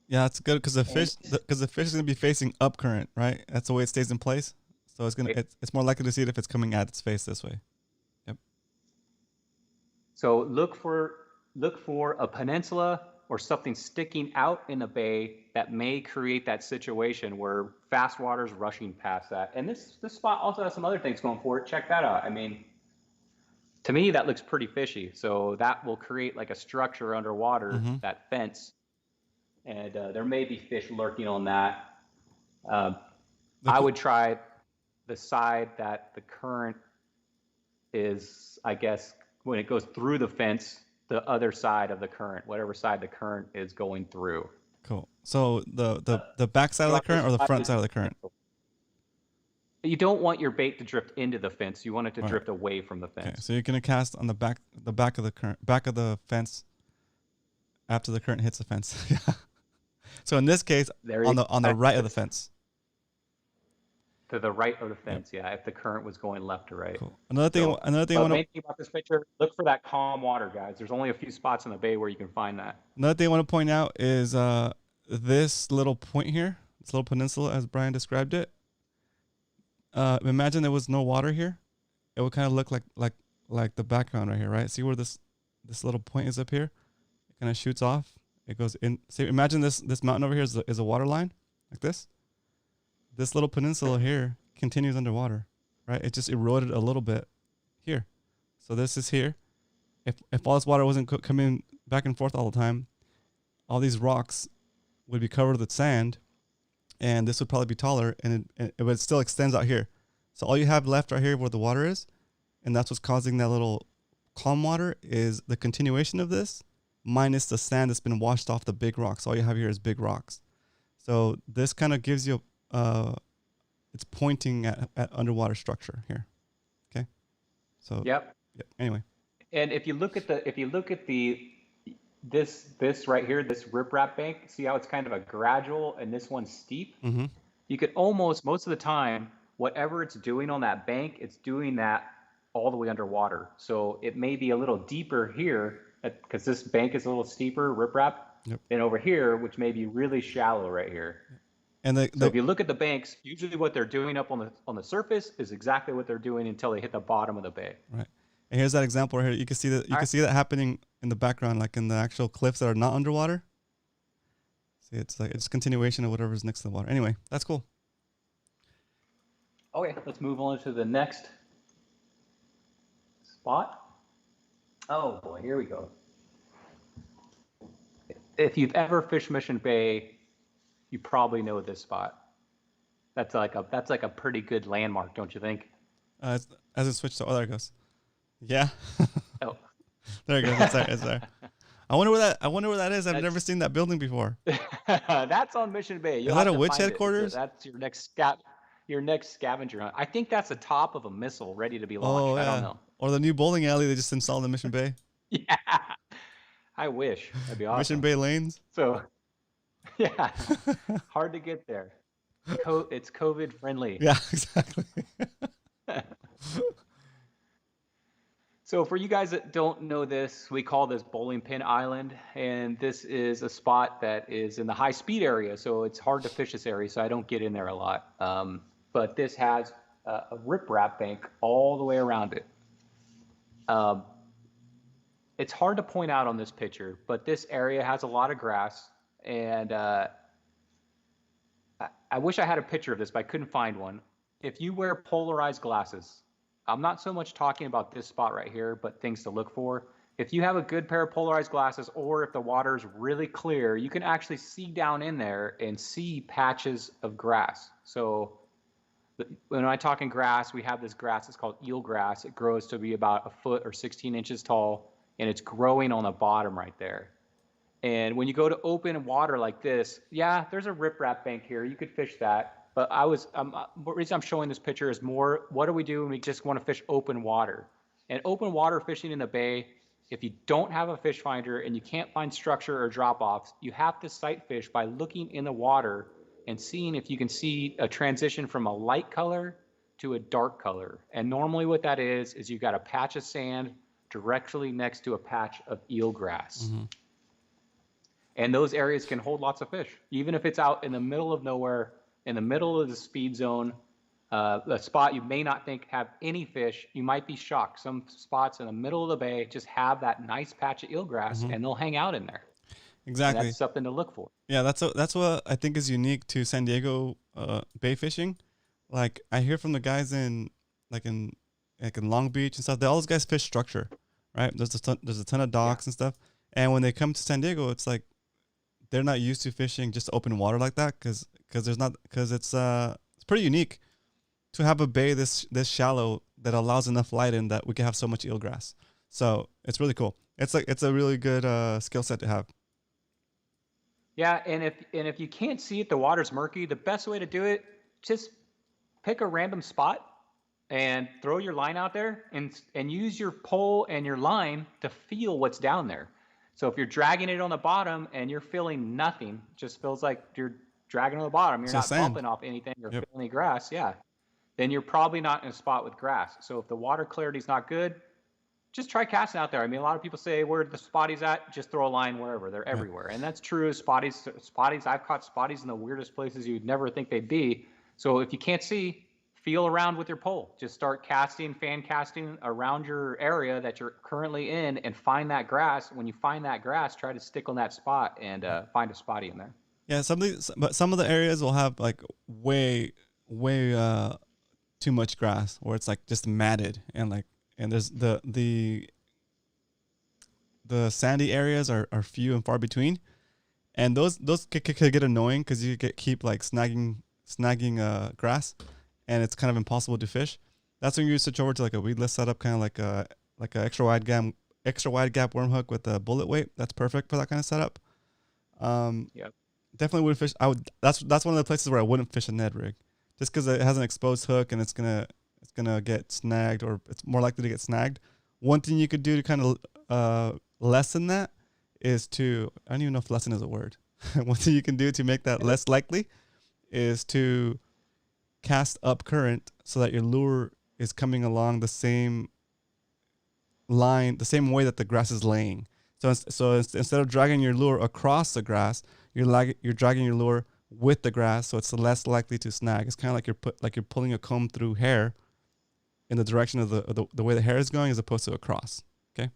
Yeah, that's good because the fish is going to be facing up current, right? That's the way it stays in place. So it's more likely to see it if it's coming at its face this way. Yep. So look for a peninsula or something sticking out in the bay that may create that situation where fast water's rushing past that. And this spot also has some other things going for it. Check that out. I mean, to me, that looks pretty fishy. So that will create like a structure underwater, that fence. And there may be fish lurking on that. I would try the side that the current is, I guess, when it goes through the fence, the other side of the current, whatever side the current is going through. Cool. So the back side of the current or the front side of the current? You don't want your bait to drift into the fence. You want it to drift away from the fence. Okay, so you're gonna cast on the back of the current, back of the fence after the current hits the fence. Yeah. So in this case, on the right of the fence. To the right of the fence, yeah. If the current was going left to right. Cool. Another thing I want to. Main thing about this picture, look for that calm water, guys. There's only a few spots in the bay where you can find that. Another thing I want to point out is this little point here, this little peninsula, as Brian described it. Imagine there was no water here. It would kind of look like the background right here, right? See where this little point is up here? It kind of shoots off. It goes in. See, imagine this mountain over here is a water line, like this. This little peninsula here continues underwater, right? It just eroded a little bit here. So this is here. If all this water wasn't coming back and forth all the time, all these rocks would be covered with sand, and this would probably be taller, and it still extends out here. So all you have left right here where the water is, and that's what's causing that little calm water, is the continuation of this minus the sand that's been washed off the big rocks. All you have here is big rocks. So this kind of gives you it's pointing at underwater structure here. Okay. So yep. Anyway. And if you look at this right here, this riprap bank, see how it's kind of a gradual and this one's steep? Mm-hmm. You could almost, most of the time, whatever it's doing on that bank, it's doing that all the way underwater. So it may be a little deeper here because this bank is a little steeper, riprap, than over here, which may be really shallow right here. And so if you look at the banks, usually what they're doing up on the surface is exactly what they're doing until they hit the bottom of the bay. Right. And here's that example right here. You can see that see that happening in the background, like in the actual cliffs that are not underwater. See, it's like it's continuation of whatever's next to the water. Anyway, that's cool. Okay, let's move on to the next spot. Oh boy, here we go. If you've ever fished Mission Bay, you probably know this spot. That's like a pretty good landmark, don't you think? As it switched to, there it goes. Yeah. Oh. There it goes. It's there. I wonder where that is. I've never seen that building before. That's on Mission Bay. Is that a witch headquarters? That's your next scavenger hunt. I think that's the top of a missile ready to be launched. Oh, yeah. I don't know. Or the new bowling alley they just installed in Mission Bay. Yeah. I wish. That'd be awesome. Mission Bay lanes. So, yeah. Hard to get there. It's COVID friendly. Yeah, exactly. So for you guys that don't know this, we call this Bowling Pin Island, and this is a spot that is in the high speed area, so it's hard to fish this area, so I don't get in there a lot. But this has a riprap bank all the way around it. It's hard to point out on this picture, but this area has a lot of grass, and I wish I had a picture of this, but I couldn't find one. If you wear polarized glasses, I'm not so much talking about this spot right here, but things to look for. If you have a good pair of polarized glasses, or if the water is really clear, you can actually see down in there and see patches of grass. So when I talk in grass, we have this grass, it's called eel grass. It grows to be about a foot or 16 inches tall, and it's growing on the bottom right there. And when you go to open water like this, yeah, there's a riprap bank here. You could fish that. But the reason I'm showing this picture is more, what do we do when we just want to fish open water? And open water fishing in the bay, if you don't have a fish finder and you can't find structure or drop-offs, you have to sight fish by looking in the water and seeing if you can see a transition from a light color to a dark color. And normally what that is you've got a patch of sand directly next to a patch of eel grass. Mm-hmm. And those areas can hold lots of fish, even if it's out in the middle of nowhere, in the middle of the speed zone, a spot you may not think have any fish. You might be shocked. Some spots in the middle of the bay just have that nice patch of eelgrass, mm-hmm. and they'll hang out in there. Exactly. And that's something to look for. Yeah, that's what I think is unique to San Diego bay fishing. Like I hear from the guys in Long Beach and stuff, all those guys fish structure, right? There's a ton of docks and stuff. And when they come to San Diego, it's like they're not used to fishing just open water like that because it's pretty unique to have a bay this shallow that allows enough light in that we can have so much eelgrass. So it's really cool. It's a really good skill set to have. Yeah, and if you can't see it, the water's murky. The best way to do it, just pick a random spot and throw your line out there and use your pole and your line to feel what's down there. So if you're dragging it on the bottom and you're feeling nothing, just feels like you're dragging on the bottom, you're not bumping off anything or feeling any grass, then you're probably not in a spot with grass. So if the water clarity is not good, just try casting out there. I mean, a lot of people say where the spotty's at, just throw a line wherever. They're everywhere. And that's true. Spotties, I've caught spotties in the weirdest places you'd never think they'd be. So if you can't see, feel around with your pole. Just start fan casting around your area that you're currently in and find that grass. When you find that grass, try to stick on that spot and find a spotty in there. Yeah, but some of the areas will have like way too much grass where it's like just matted and there's the sandy areas are few and far between, and those could get annoying because you keep like snagging grass. And it's kind of impossible to fish. That's when you switch over to like a weedless setup, kind of like a extra wide gap worm hook with a bullet weight. That's perfect for that kind of setup. Definitely would fish. That's one of the places where I wouldn't fish a Ned rig, just because it has an exposed hook and it's gonna get snagged, or it's more likely to get snagged. One thing you could do to kind of lessen that is to, I don't even know if lessen is a word. One thing you can do to make that less likely is to cast up current so that your lure is coming along the same line, the same way that the grass is laying. So instead of dragging your lure across the grass, you're dragging your lure with the grass, so it's less likely to snag. It's kind of like you're pulling a comb through hair in the direction of the way the hair is going, as opposed to across. Okay.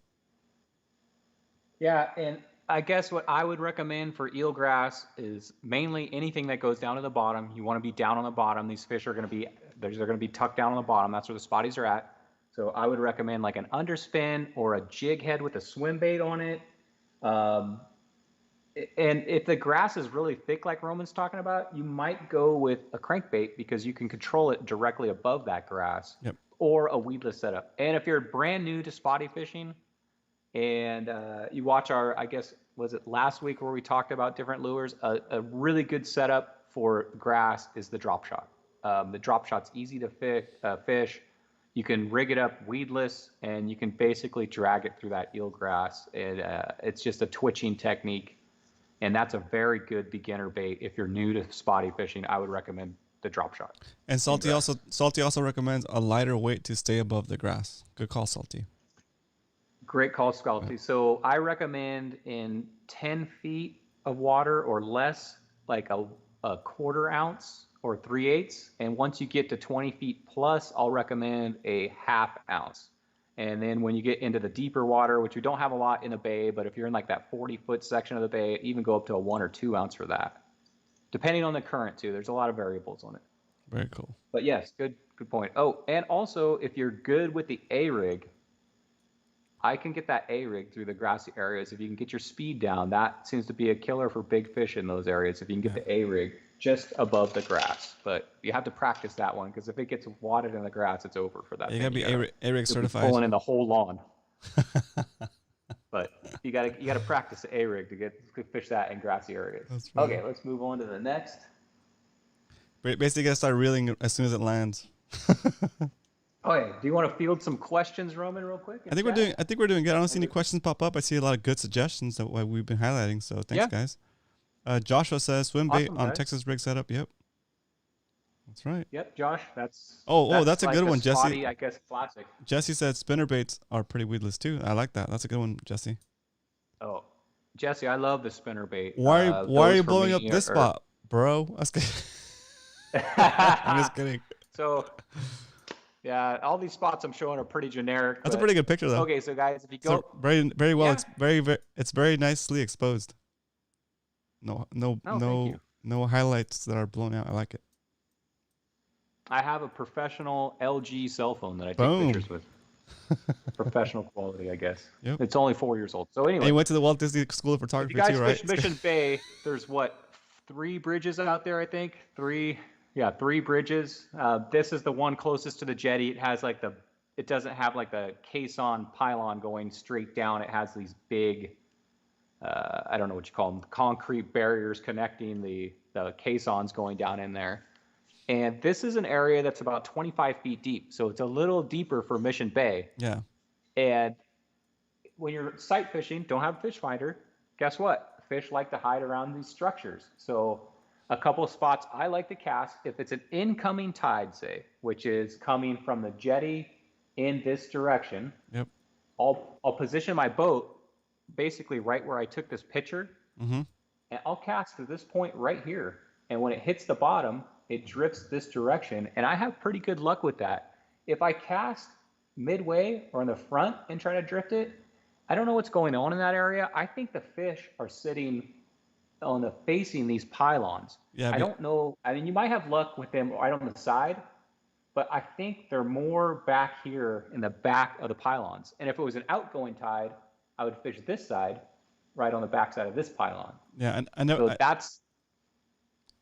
Yeah, and I guess what I would recommend for eelgrass is mainly anything that goes down to the bottom. You want to be down on the bottom. These fish are going to be tucked down on the bottom. That's where the spotties are at. So I would recommend like an underspin or a jig head with a swim bait on it. And if the grass is really thick, like Roman's talking about, you might go with a crankbait because you can control it directly above that grass. Yep. Or a weedless setup. And if you're brand new to spotty fishing, and you watch our, I guess, was it last week where we talked about different lures? A really good setup for grass is the drop shot. The drop shot's easy to fish. You can rig it up weedless, and you can basically drag it through that eelgrass. It's just a twitching technique, and that's a very good beginner bait. If you're new to spotty fishing, I would recommend the drop shot. And Salty also recommends a lighter weight to stay above the grass. Good call, Salty. Great call, Scalty. So I recommend in 10 feet of water or less, like a quarter ounce or 3/8. And once you get to 20 feet plus, I'll recommend a half ounce. And then when you get into the deeper water, which we don't have a lot in the bay, but if you're in like that 40-foot section of the bay, even go up to a 1 or 2 ounce for that. Depending on the current too. There's a lot of variables on it. Very cool. But yes, good point. Oh, and also if you're good with the A-rig, I can get that A-rig through the grassy areas. If you can get your speed down, that seems to be a killer for big fish in those areas. If you can get the A-rig just above the grass, but you have to practice that one because if it gets wadded in the grass, it's over for that. You gotta be A-rig certified. Pulling in the whole lawn. But you gotta practice the A-rig to fish that in grassy areas. Right. Okay, let's move on to the next. Basically, you gotta start reeling as soon as it lands. Oh yeah. Do you want to field some questions, Roman, real quick? I think we're doing good. I don't see any questions pop up. I see a lot of good suggestions that we've been highlighting. So thanks, guys. Joshua says swim bait on Texas rig setup. Yep, that's right. Yep, Josh. That's that's a like good one, spotty, Jesse. I guess classic. Jesse said spinner baits are pretty weedless too. I like that. That's a good one, Jesse. Oh, Jesse, I love the spinner bait. Why are you blowing up this spot, bro? That's good. I'm just kidding. So, yeah, all these spots I'm showing are pretty generic. That's a pretty good picture, though. Okay, so guys, if you go very well, it's very nicely exposed. No highlights that are blown out. I like it. I have a professional LG cell phone that I take pictures with. Professional quality, I guess. Yep. It's only 4 years old. So anyway, and you went to the Walt Disney School of Photography if you guys too, right? fish Mission Bay, there's what, 3 bridges out there, I think. 3 bridges. This is the one closest to the jetty. It has like it doesn't have like the caisson pylon going straight down. It has these big, I don't know what you call them, concrete barriers connecting the caissons going down in there. And this is an area that's about 25 feet deep. So it's a little deeper for Mission Bay. Yeah. And when you're sight fishing, don't have a fish finder, guess what? Fish like to hide around these structures. So a couple of spots I like to cast, if it's an incoming tide, say, which is coming from the jetty in this direction, yep. I'll position my boat basically right where I took this picture, and I'll cast to this point right here. And when it hits the bottom, it drifts this direction, and I have pretty good luck with that. If I cast midway or in the front and try to drift it, I don't know what's going on in that area. I think the fish are sitting facing these pylons. Yeah, I don't know. I mean, you might have luck with them right on the side, but I think they're more back here in the back of the pylons. And if it was an outgoing tide, I would fish this side, right on the back side of this pylon. Yeah, and I know. So that's.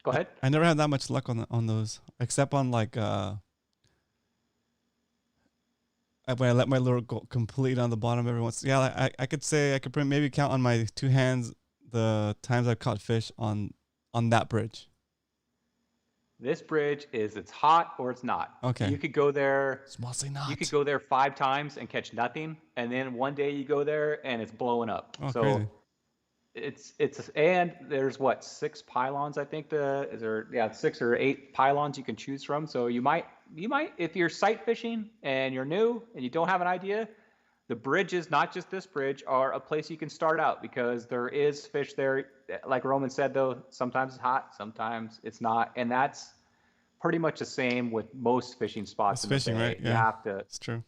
Go ahead. I never had that much luck on those, except on like when I let my lure go complete on the bottom every once. Yeah, I could say I could maybe count on my 2 hands the times I've caught fish on that bridge. This bridge it's hot or it's not. Okay. You could go there. It's mostly not. You could go there 5 times and catch nothing, and then one day you go there and it's blowing up. Oh, so crazy. It's and there's what 6 pylons I think 6 or 8 pylons you can choose from. So you might if you're sight fishing and you're new and you don't have an idea, the bridges, not just this bridge, are a place you can start out because there is fish there. Like Roman said though, sometimes it's hot, sometimes it's not, and that's pretty much the same with most fishing spots. It's fishing, right? Yeah, you have to. It's true.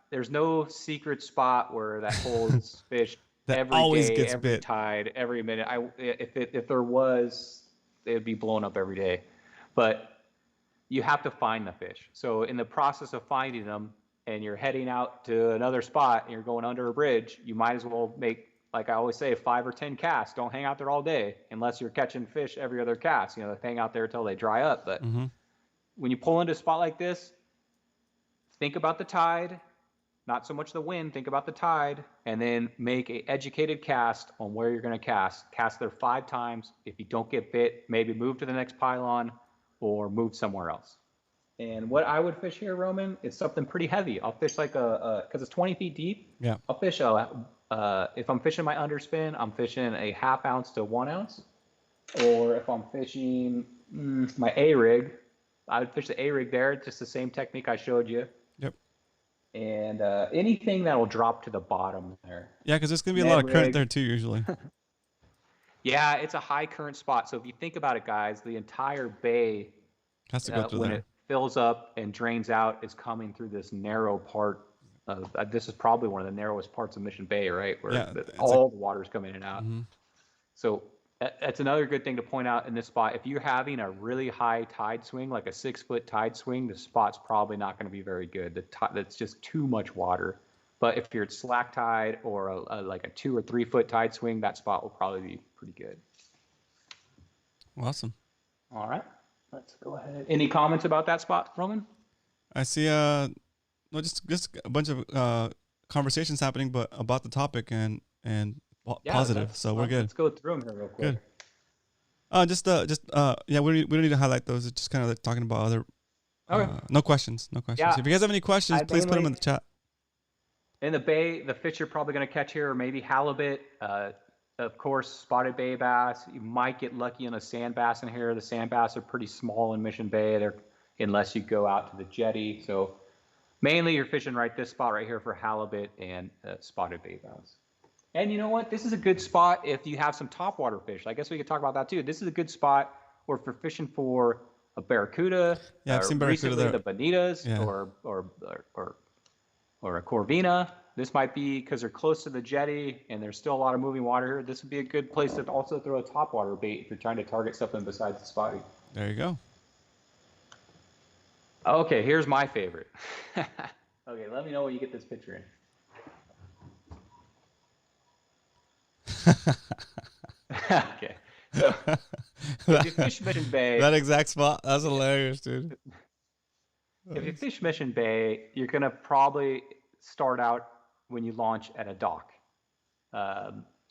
There's no secret spot where that holds fish. That every always day, gets every bit. tide, every minute. If there was, it would be blown up every day. But you have to find the fish. So in the process of finding them, and you're heading out to another spot, and you're going under a bridge, you might as well make, like I always say, 5 or 10 casts. Don't hang out there all day unless you're catching fish every other cast. Hang out there until they dry up. But when you pull into a spot like this, think about the tide. Not so much the wind, think about the tide, and then make an educated cast on where you're going to cast. Cast there 5 times. If you don't get bit, maybe move to the next pylon or move somewhere else. And what I would fish here, Roman, is something pretty heavy. I'll fish like because it's 20 feet deep. Yeah. I'll fish if I'm fishing my underspin, I'm fishing a 1/2 ounce to 1 ounce. Or if I'm fishing my A-rig, I would fish the A-rig there, just the same technique I showed you. Yep. and anything that will drop to the bottom there. Yeah, because there's gonna be a Ned lot of current rig. there too usually. Yeah, it's a high current spot. So if you think about it, guys, the entire bay, Has to go through when there. it fills up and drains out, is coming through this narrow part of. This is probably one of the narrowest parts of Mission Bay, right? Where Yeah, it's all the water's coming in and out. Mm-hmm. So that's another good thing to point out in this spot. If you're having a really high tide swing, like a 6-foot tide swing, the spot's probably not going to be very good. That's just too much water. But if you're at slack tide or like a 2 or 3 foot tide swing, that spot will probably be pretty good. Awesome. All right, let's go ahead. Any comments about that spot, Roman? I see. No, just a bunch of conversations happening, but about the topic and positive. So we're good. Let's go through them here real quick. Good. Yeah, we don't need to highlight those. It's just kind of like talking about other. Okay. No questions. Yeah. If you guys have any questions, please put them in the chat. In the bay, the fish you're probably going to catch here are maybe halibut, of course, spotted bay bass. You might get lucky in a sand bass in here. The sand bass are pretty small in Mission Bay, unless you go out to the jetty. So mainly you're fishing this spot right here for halibut and spotted bay bass. And you know what? This is a good spot if you have some topwater fish. I guess we could talk about that too. This is a good spot where if you're fishing for a barracuda, Yeah, I've seen barracuda there. The bonitas, Yeah. or a corvina. This might be because they're close to the jetty and there's still a lot of moving water here. This would be a good place to also throw a topwater bait if you're trying to target something besides the spotty. There you go. Okay, here's my favorite. Okay, let me know when you get this picture in. Okay. So, if you fish Mission Bay, that exact spot, that's hilarious, dude. If you fish Mission Bay, you're going to probably start out when you launch at a dock.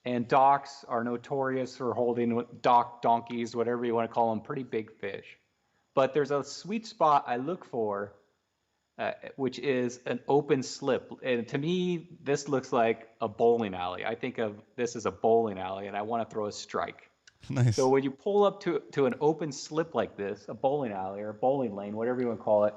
And docks are notorious for holding dock donkeys, whatever you want to call them, pretty big fish. But there's a sweet spot I look for, which is an open slip. And to me, this looks like a bowling alley. I think of this as a bowling alley, and I want to throw a strike. Nice. So when you pull up to an open slip like this, a bowling alley or a bowling lane, whatever you want to call it,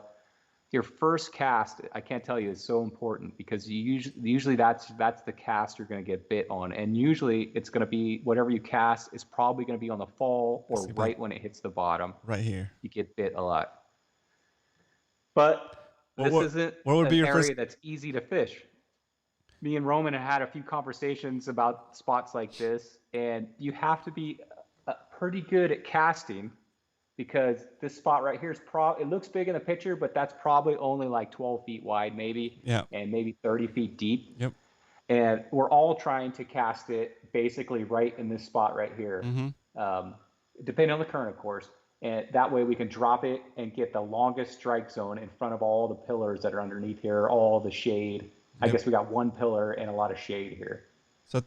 your first cast, I can't tell you, is so important because usually that's the cast you're going to get bit on. And usually it's going to be whatever you cast is probably going to be on the fall or right when it hits the bottom. Right here. You get bit a lot. But this isn't an area that's easy to fish. Me and Roman had a few conversations about spots like this, and you have to be pretty good at casting because this spot right here is it looks big in the picture, but that's probably only like 12 feet wide maybe, and maybe 30 feet deep. Yep. And we're all trying to cast it basically right in this spot right here, depending on the current, of course. And that way we can drop it and get the longest strike zone in front of all the pillars that are underneath here, all the shade. I guess we got one pillar and a lot of shade here. So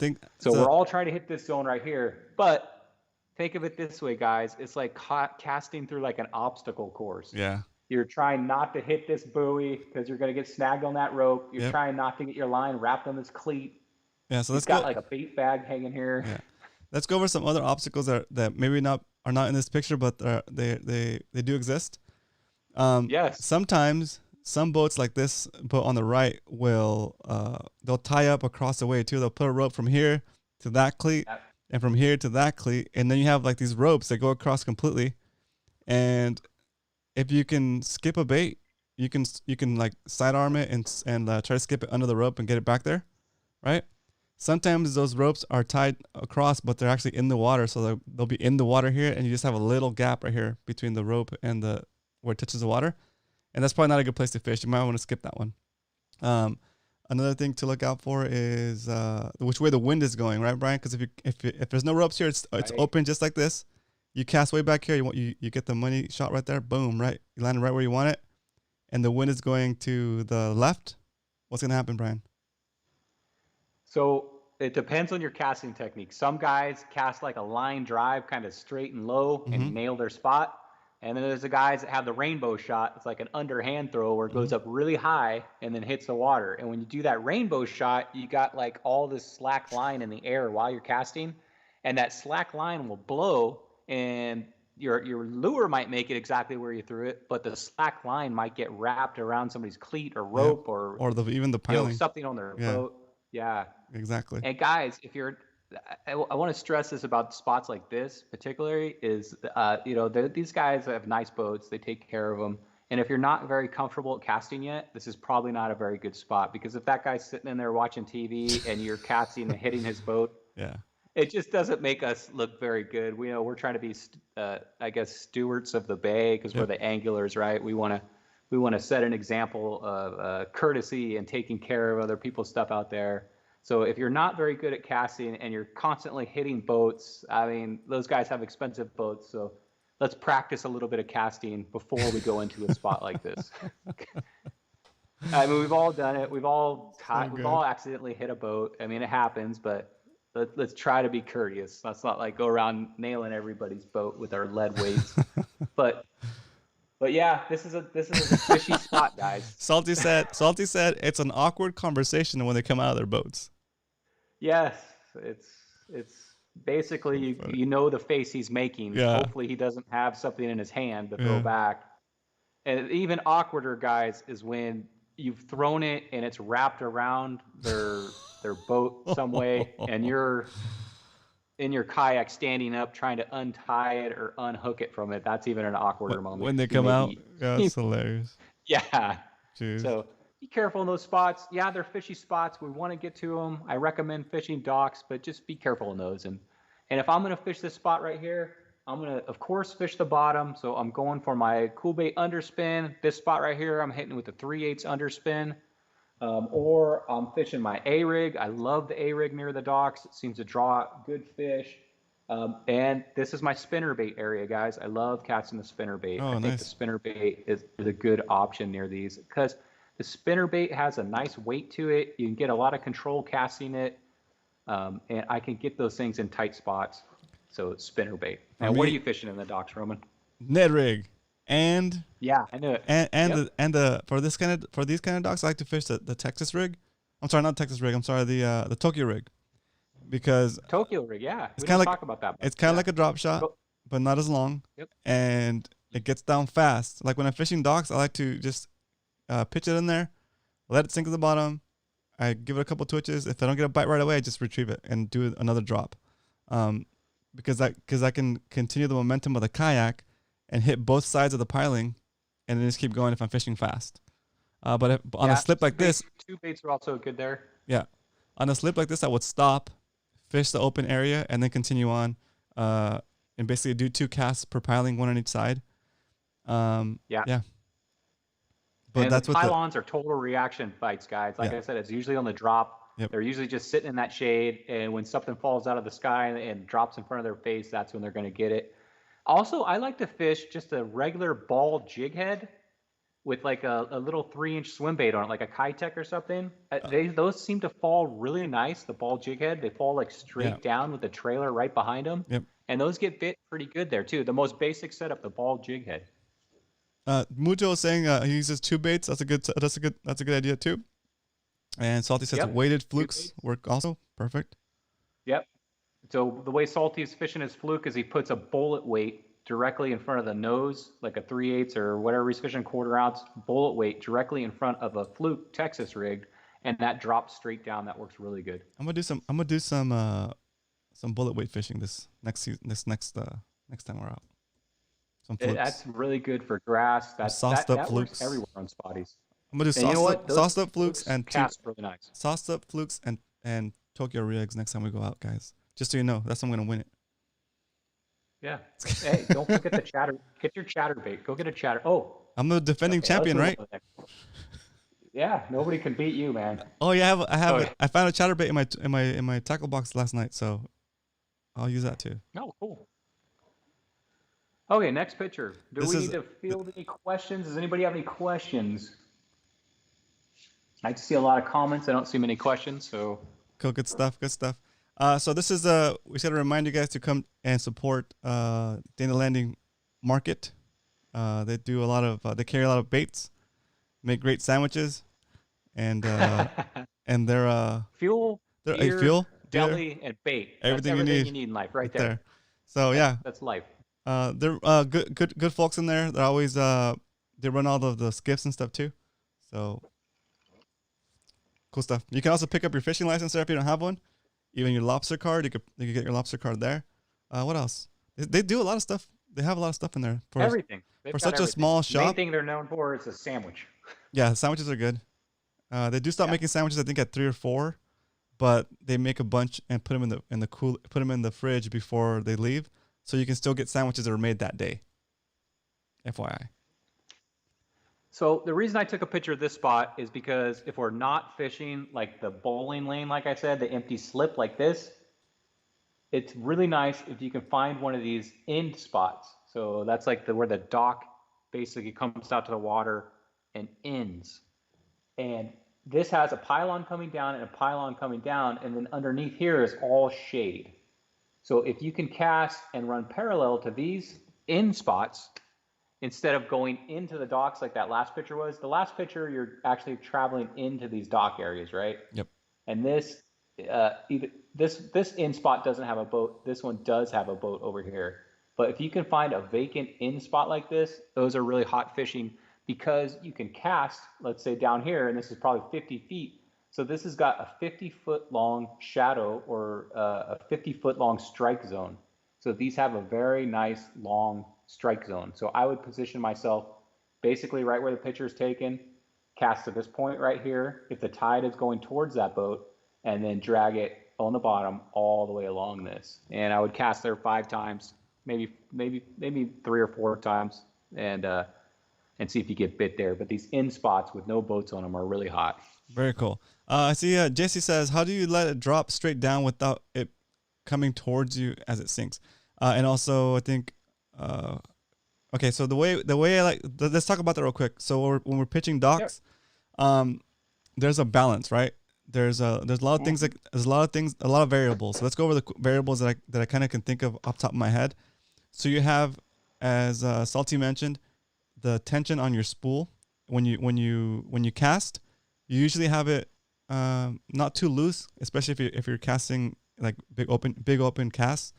we're all trying to hit this zone right here. But think of it this way, guys. It's like casting through like an obstacle course. Yeah. You're trying not to hit this buoy because you're going to get snagged on that rope. You're trying not to get your line wrapped on this cleat. Yeah, so let's go. Got like a bait bag hanging here. Yeah. Let's go over some other obstacles that maybe are not in this picture, but they do exist. Yes. Sometimes some boats like this boat on the right will they'll tie up across the way too. They'll put a rope from here to that cleat and from here to that cleat, and then you have like these ropes that go across completely. And if you can skip a bait, you can like sidearm it and try to skip it under the rope and get it back there, right? Sometimes those ropes are tied across, but they're actually in the water, so they'll be in the water here, and you just have a little gap right here between the rope and where it touches the water, and that's probably not a good place to fish. You might want to skip that one. Another thing to look out for is which way the wind is going, right, Brian? Because if there's no ropes here, it's open just like this. You cast way back here, you get the money shot right there, boom, right, you land right where you want it, and the wind is going to the left. What's gonna happen, Brian? So it depends on your casting technique. Some guys cast like a line drive, kind of straight and low, and nail their spot. And then there's the guys that have the rainbow shot. It's like an underhand throw where it goes up really high and then hits the water. And when you do that rainbow shot, you got like all this slack line in the air while you're casting, and that slack line will blow, and your lure might make it exactly where you threw it, but the slack line might get wrapped around somebody's cleat or rope or even the piling. something on their boat. Yeah, exactly. And guys, if you're, I want to stress this about spots like this, particularly, is these guys have nice boats. They take care of them. And if you're not very comfortable at casting yet, this is probably not a very good spot, because if that guy's sitting in there watching TV and you're casting and hitting his boat, it just doesn't make us look very good. We're trying to be, I guess, stewards of the bay, because we're the anglers, right? We want to set an example of courtesy and taking care of other people's stuff out there. So if you're not very good at casting and you're constantly hitting boats, I mean, those guys have expensive boats, so let's practice a little bit of casting before we go into a spot like this. I mean, we've all done it. We've all accidentally hit a boat. I mean, it happens, but let's try to be courteous. Let's not like go around nailing everybody's boat with our lead weights. But yeah, this is a fishy spot, guys. Salty said it's an awkward conversation when they come out of their boats. Yes, it's basically you know the face he's making. Yeah. Hopefully he doesn't have something in his hand to throw back. And even awkwarder, guys, is when you've thrown it and it's wrapped around their boat some way, and you're in your kayak standing up trying to untie it or unhook it from it. That's even an awkwarder moment. When they come out, it's hilarious. Yeah. Jeez. So be careful in those spots. Yeah, they're fishy spots. We want to get to them. I recommend fishing docks, but just be careful in those. And if I'm going to fish this spot right here, I'm going to, of course, fish the bottom. So I'm going for my cool bait underspin. This spot right here, I'm hitting with a 3/8 underspin. Or I'm fishing my A-rig. I love the A-rig near the docks. It seems to draw good fish. And this is my spinnerbait area, guys. I love casting the spinnerbait. I think the spinnerbait is a good option near these, because the spinnerbait has a nice weight to it. You can get a lot of control casting it, and I can get those things in tight spots. So it's spinnerbait. Now, what are you fishing in the docks, Roman? Ned rig, and yeah, I knew it. And for these kind of docks, I like to fish the Texas rig. I'm sorry, not Texas rig. I'm sorry, the Tokyo rig, because Tokyo rig, yeah. It's kind of like talk about that. It's kind of like a drop shot, but not as long. Yep. And it gets down fast. Like when I'm fishing docks, I like to just pitch it in there, let it sink to the bottom. I give it a couple twitches. If I don't get a bite right away, I just retrieve it and do another drop, because I can continue the momentum of the kayak and hit both sides of the piling, and then just keep going if I'm fishing fast. But on a slip like this, two baits are also good there. Yeah, on a slip like this, I would stop, fish the open area, and then continue on, and basically do 2 casts per piling, 1 on each side. Yeah. But and that's the what pylons are total reaction bites, guys. Like I said, it's usually on the drop. Yep. They're usually just sitting in that shade, and when something falls out of the sky and drops in front of their face, that's when they're going to get it. Also, I like to fish just a regular ball jig head with like a little 3-inch swim bait on it, like a Kitech or something. Those seem to fall really nice, the ball jig head. They fall like straight down with the trailer right behind them. Yep. And those get bit pretty good there too. The most basic setup, the ball jig head. Mujo is saying he uses 2 baits. That's a good idea too. And Salty says weighted flukes work also perfect. Yep. So the way Salty's fishing his fluke is he puts a bullet weight directly in front of the nose, like a 3/8 or whatever he's fishing, 1/4 ounce bullet weight directly in front of a fluke Texas rig, and that drops straight down. That works really good. I'm gonna do some bullet weight fishing this next time we're out. That's really good for grass. Sauced up that flukes works everywhere on spotties. I'm gonna do sauced up flukes and cast really nice. Sauced up flukes and Tokyo rigs next time we go out, guys. Just so you know, that's how I'm gonna win it. Yeah. Hey, don't forget the chatter. Get your chatterbait. Go get a chatter. Oh, I'm the defending champion, right? Yeah, nobody can beat you, man. Oh yeah, I found a chatterbait in my tackle box last night, so I'll use that too. Oh, cool. Okay, next picture. Do we need to field any questions? Does anybody have any questions? I see a lot of comments. I don't see many questions, so. Cool, good stuff. So this is we said to remind you guys to come and support Dana Landing Market. They do they carry a lot of baits, make great sandwiches, and they're fuel, fuel, deli, and bait. Everything That's you need in life, right there. So yeah, that's life. They're good folks in there. They're always they run all of the skiffs and stuff too. So cool stuff. You can also pick up your fishing license there if you don't have one. Even your lobster card, you could get your lobster card there. What else? They do a lot of stuff. They have a lot of stuff in there for Everything. For such a small shop. The main thing they're known for is a sandwich. Yeah, sandwiches are good. They do stop making sandwiches, I think, at 3 or 4, but they make a bunch and put them put them in the fridge before they leave, so you can still get sandwiches that were made that day. FYI. So the reason I took a picture of this spot is because if we're not fishing like the bowling lane, like I said, the empty slip like this, it's really nice if you can find one of these end spots. So that's like where the dock basically comes out to the water and ends. And this has a pylon coming down and a pylon coming down, and then underneath here is all shade. So if you can cast and run parallel to these end spots, instead of going into the docks like that last picture was, the last picture you're actually traveling into these dock areas, right? Yep. And this this end spot doesn't have a boat. This one does have a boat over here. But if you can find a vacant end spot like this, those are really hot fishing because you can cast, let's say down here, and this is probably 50 feet. So this has got a 50-foot long shadow or a 50-foot long strike zone. So these have a very nice long strike zone. So I would position myself basically right where the picture is taken, cast to this point right here if the tide is going towards that boat, and then drag it on the bottom all the way along this. And I would cast there 5 times, maybe 3 or 4 times, and see if you get bit there. But these end spots with no boats on them are really hot. Very cool. I see JC says, how do you let it drop straight down without it coming towards you as it sinks? And also, I think, okay, so the way I like, let's talk about that real quick. So when we're pitching docks, there's a balance, right? There's a lot of things, a lot of variables. So let's go over the variables that I kind of can think of off the top of my head. So you have, as Salty mentioned, the tension on your spool. When you cast, you usually have it not too loose, especially if you're casting like big open casts.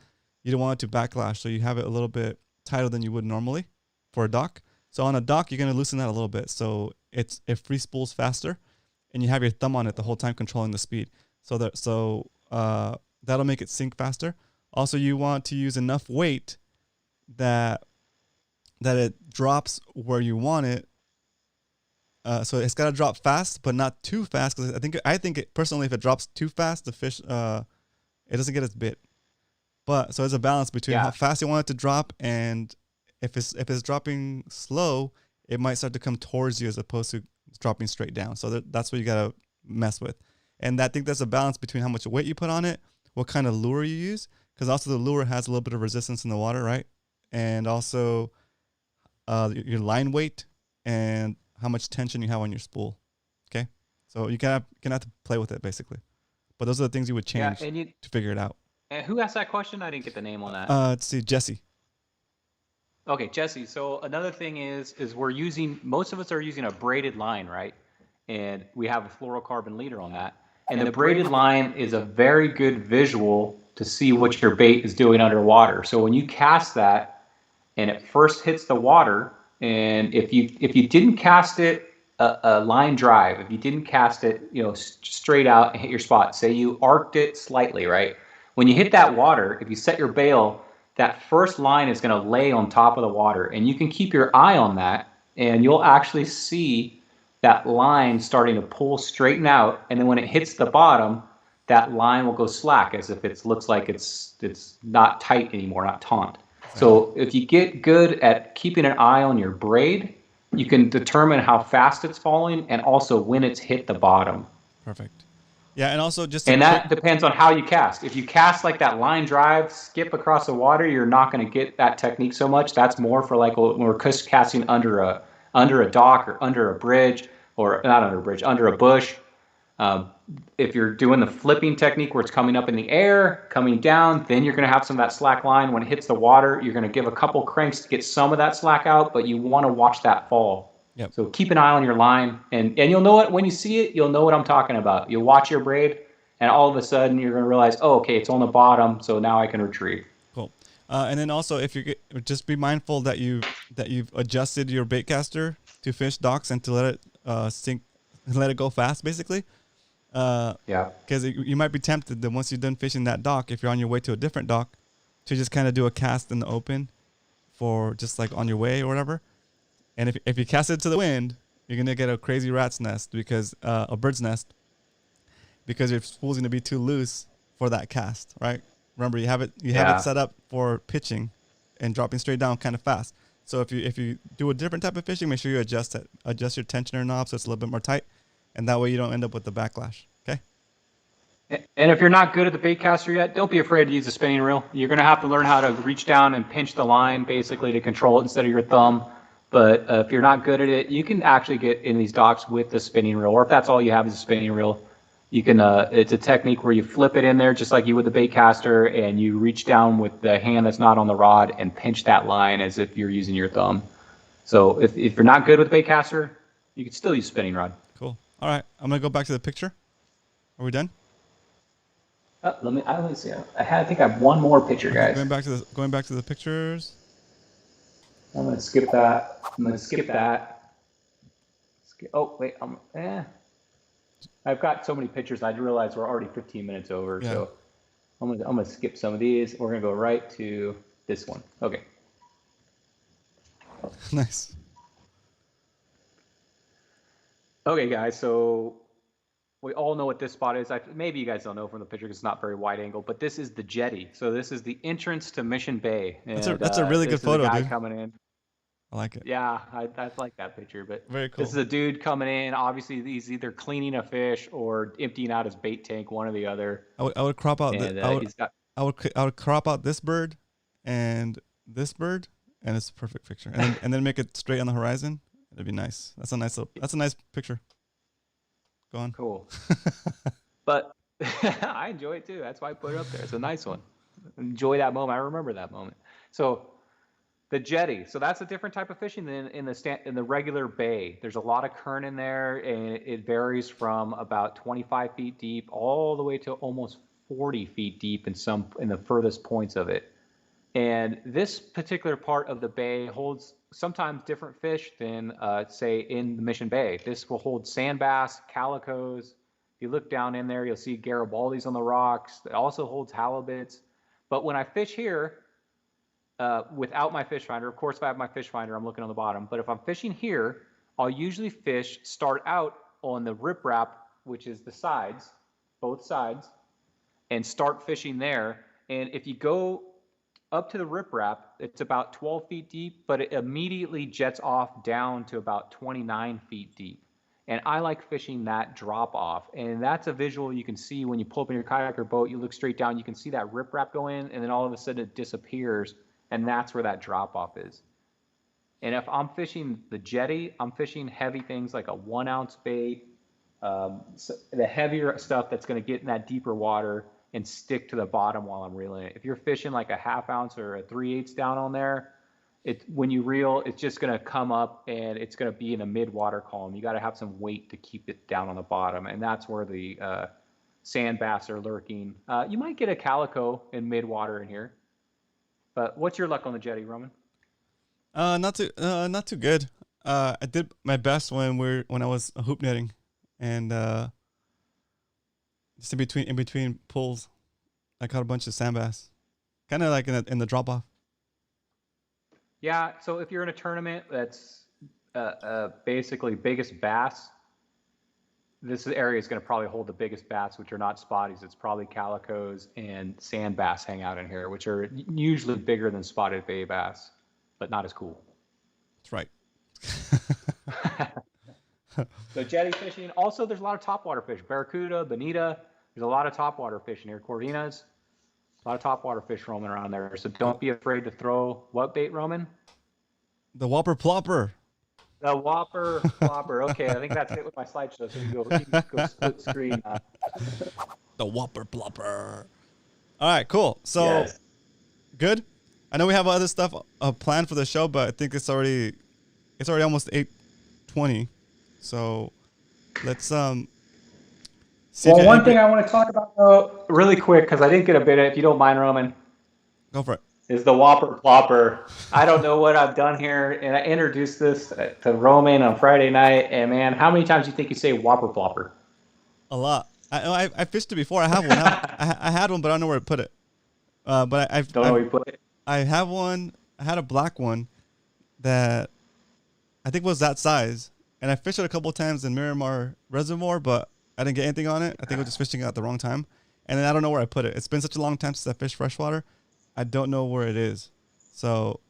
You don't want it to backlash, so you have it a little bit tighter than you would normally for a dock. So on a dock, you're gonna loosen that a little bit, so it free spools faster, and you have your thumb on it the whole time controlling the speed. So that'll make it sink faster. Also, you want to use enough weight that it drops where you want it. So it's got to drop fast, but not too fast. Because I think personally, if it drops too fast, the fish it doesn't get its bit. But so there's a balance between how fast you want it to drop, and if it's dropping slow, it might start to come towards you as opposed to dropping straight down. So that's what you gotta mess with. And I think there's a balance between how much weight you put on it, what kind of lure you use, because also the lure has a little bit of resistance in the water, right? And also your line weight and how much tension you have on your spool. Okay, so you have to play with it basically. But those are the things you would change to figure it out. And who asked that question? I didn't get the name on that. Let's see, Jesse. Okay, Jesse. So another thing is most of us are using a braided line, right? And we have a fluorocarbon leader on that. And the braided line is a very good visual to see what your bait is doing underwater. So when you cast that and it first hits the water, and if you didn't cast it a line drive, if you didn't cast it, straight out and hit your spot, say you arced it slightly, right? When you hit that water, if you set your bail, that first line is going to lay on top of the water, and you can keep your eye on that, and you'll actually see that line starting to pull straighten out, and then when it hits the bottom, that line will go slack as if it looks like it's not tight anymore, not taut. So if you get good at keeping an eye on your braid, you can determine how fast it's falling and also when it's hit the bottom. Perfect. Yeah, and also that depends on how you cast. If you cast like that line drive, skip across the water, you're not going to get that technique so much. That's more for like when we're casting under a dock or under a bridge, or not under a bridge, under a bush. If you're doing the flipping technique where it's coming up in the air, coming down, then you're going to have some of that slack line. When it hits the water, you're going to give a couple cranks to get some of that slack out, but you want to watch that fall. Yep. So keep an eye on your line, and you'll know it when you see it. You'll know what I'm talking about. You'll watch your braid, and all of a sudden you're going to realize, oh, okay, it's on the bottom, so now I can retrieve. Cool. And then also, if just be mindful that you've adjusted your bait caster to fish docks and to let it sink, let it go fast, basically. Yeah. Because you might be tempted that once you're done fishing that dock, if you're on your way to a different dock, to just kind of do a cast in the open, for just like on your way or whatever. And if you cast it to the wind, you're gonna get a crazy rat's nest because a bird's nest, because your spool's gonna be too loose for that cast, right? Remember, you have it set up for pitching and dropping straight down kind of fast. So if you do a different type of fishing, make sure you adjust your tensioner knob so it's a little bit more tight, and that way you don't end up with the backlash. Okay. And if you're not good at the bait caster yet, don't be afraid to use a spinning reel. You're going to have to learn how to reach down and pinch the line basically to control it instead of your thumb. But if you're not good at it, you can actually get in these docks with the spinning reel, or if that's all you have is a spinning reel. You can. It's a technique where you flip it in there just like you would the bait caster, and you reach down with the hand that's not on the rod and pinch that line as if you're using your thumb. So if you're not good with the bait caster, you can still use spinning rod. Cool. All right, I'm gonna go back to the picture. Are we done? Let me see. I think I have one more picture, guys. Going back to the pictures. I'm gonna skip that. Oh wait, I've got so many pictures. I realize we're already 15 minutes over, Yeah. so I'm gonna skip some of these. We're gonna go right to this one. Okay. Nice. Okay, guys. So we all know what this spot is. Maybe you guys don't know from the picture because it's not very wide angle, but this is the jetty. So this is the entrance to Mission Bay. And, That's a really good photo, dude. Coming in. I like it. Yeah, I like that picture. But very cool. This is a dude coming in. Obviously, he's either cleaning a fish or emptying out his bait tank, one or the other. I would crop out. And, I would crop out this bird and this bird, and it's a perfect picture. And then make it straight on the horizon. It'd be nice. That's a nice picture. Go on. Cool. But I enjoy it too. That's why I put it up there. It's a nice one. Enjoy that moment. I remember that moment. So the jetty. So that's a different type of fishing than in the regular bay. There's a lot of current in there, and it varies from about 25 feet deep all the way to almost 40 feet deep in the furthest points of it. And this particular part of the bay holds sometimes different fish than, say, in the Mission Bay. This will hold sand bass, calicos. If you look down in there, you'll see Garibaldis on the rocks. It also holds halibuts. But when I fish here, without my fish finder, of course, if I have my fish finder, I'm looking on the bottom. But if I'm fishing here, I'll usually start out on the riprap, which is the sides, both sides, and start fishing there. And if you go up to the riprap, it's about 12 feet deep, but it immediately jets off down to about 29 feet deep. And I like fishing that drop off. And that's a visual you can see when you pull up in your kayak or boat, you look straight down, you can see that riprap go in, and then all of a sudden it disappears. And that's where that drop off is. And if I'm fishing the jetty, I'm fishing heavy things like a 1 ounce bait, so the heavier stuff that's going to get in that deeper water and stick to the bottom while I'm reeling it. If you're fishing like a 1/2 ounce or a 3/8 down on there, when you reel, it's just going to come up and it's going to be in a mid-water column. You got to have some weight to keep it down on the bottom, and that's where the sand bass are lurking. You might get a calico in mid-water in here. But what's your luck on the jetty, Roman? Not too good. I did my best when I was hoop netting, and just in between pulls, I caught a bunch of sand bass, kind of like in the drop off. Yeah. So if you're in a tournament that's basically biggest bass, this area is going to probably hold the biggest bass, which are not spotties. It's probably calicos and sand bass hang out in here, which are usually bigger than spotted bay bass, but not as cool. That's right. So jetty fishing. Also, there's a lot of topwater fish. Barracuda, bonita. There's a lot of topwater fish in here. Corvinas. A lot of topwater fish roaming around there. So don't be afraid to throw what bait, Roman? The Whopper Plopper. The Whopper Plopper. Okay, I think that's it with my slideshow. So you can go split screen. The Whopper Plopper. All right, cool. So, yes. Good. I know we have other stuff planned for the show, but I think it's already almost 8:20. So let's CJ, well, one thing I want to talk about though, really quick, because I didn't get a bit. If you don't mind, Roman. Go for it. is the Whopper Plopper. I don't know what I've done here, and I introduced this to Roman on Friday night. And man, how many times do you think you say Whopper Plopper? A lot. I fished it before. I have one. I had one, but I don't know where to put it. But Don't know where you put it. I have one. I had a black one that I think was that size, and I fished it a couple times in Miramar Reservoir, but I didn't get anything on it. I think I was just fishing at the wrong time, and then I don't know where I put it. It's been such a long time since I fished freshwater. I don't know where it is. So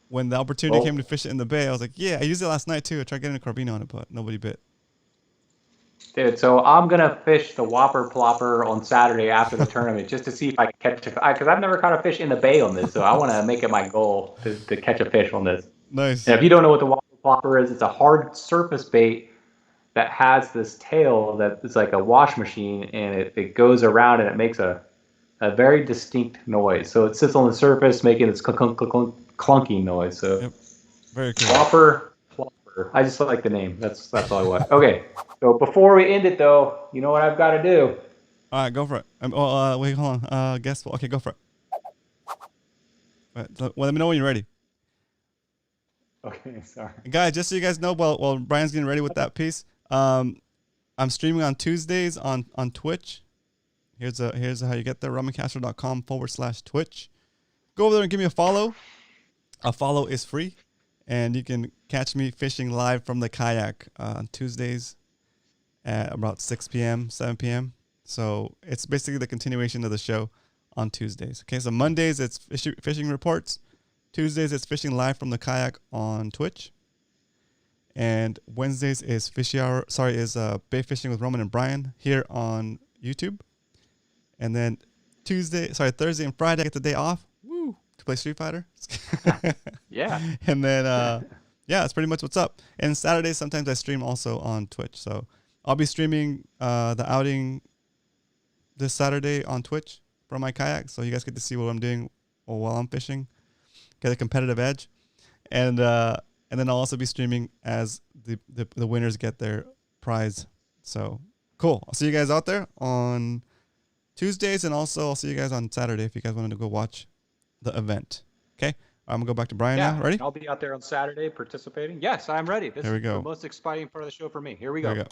when the opportunity came to fish it in the bay, I was like, yeah, I used it last night too. I tried getting a carbine on it, but nobody bit. Dude, so I'm going to fish the Whopper Plopper on Saturday after the tournament just to see if I can catch it. Because I've never caught a fish in the bay on this, so I want to make it my goal to catch a fish on this. Nice. And if you don't know what the Whopper Plopper is, it's a hard surface bait that has this tail that is like a wash machine, and it goes around and it makes a very distinct noise. So it sits on the surface making this clunky noise. So yep. Very cool. Whopper Plopper. I just like the name. That's all I want. Okay. So before we end it, though, you know what I've got to do? All right, go for it. Wait, hold on. Guess what? Okay, go for it. Right, well, let me know when you're ready. Okay, sorry. Guys, just so you guys know, while Brian's getting ready with that piece, I'm streaming on Tuesdays on Twitch. Here's how you get there: RomanCastro.com/Twitch. Go over there and give me a follow. A follow is free, and you can catch me fishing live from the kayak on Tuesdays at about 6 p.m., 7 p.m. So it's basically the continuation of the show on Tuesdays. Okay, so Mondays it's fishing reports. Tuesdays it's fishing live from the kayak on Twitch. And Wednesdays is Bay Fishing with Roman and Brian here on YouTube. And then Thursday and Friday I get the day off. Woo! To play Street Fighter. Yeah. And then that's pretty much what's up. And Saturdays sometimes I stream also on Twitch. So I'll be streaming the outing this Saturday on Twitch from my kayak, so you guys get to see what I'm doing while I'm fishing, get a competitive edge, and then I'll also be streaming as the winners get their prize. So cool. I'll see you guys out there on Tuesdays, and also I'll see you guys on Saturday if you guys wanted to go watch the event. Okay, I'm gonna go back to Brian now. Ready? I'll be out there on Saturday participating. Yes, I'm ready. This is the most exciting part of the show for me. Here we go.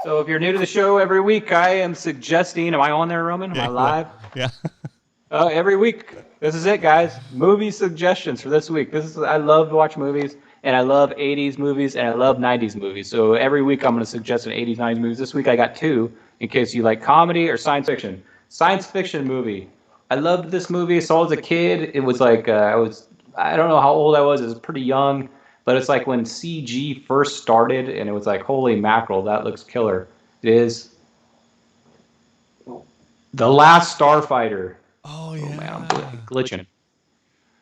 So if you're new to the show, every week I am suggesting, am I on there, Roman? Am I live? Yeah. Every week. This is it, guys. Movie suggestions for this week. I love to watch movies, and I love 80s movies, and I love 90s movies. So every week I'm going to suggest an 80s, 90s movies. This week I got two, in case you like comedy or science fiction. Science fiction movie. I loved this movie. So as a kid, it was like, I don't know how old I was. I was pretty young. But it's like when CG first started, and it was like, holy mackerel, that looks killer. It is The Last Starfighter. Oh, yeah. Oh, man, I'm glitching.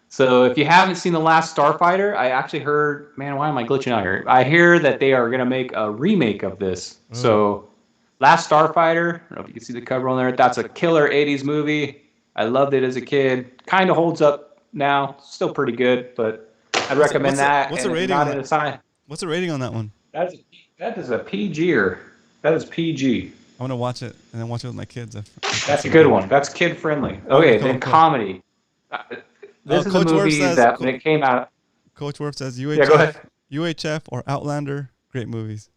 So if you haven't seen The Last Starfighter, I actually heard, man, why am I glitching out here? I hear that they are going to make a remake of this. Mm. So Last Starfighter, I don't know if you can see the cover on there. That's a killer 80s movie. I loved it as a kid. Kind of holds up now. Still pretty good, but I'd recommend that. What's the rating? What's the rating on that one? That is a PG that is PG. I want to watch it and then watch it with my kids. That's a good one. That's kid friendly. Okay, then comedy. This is a movie that when it came out. Coach Worf says UHF or Outlander, great movies.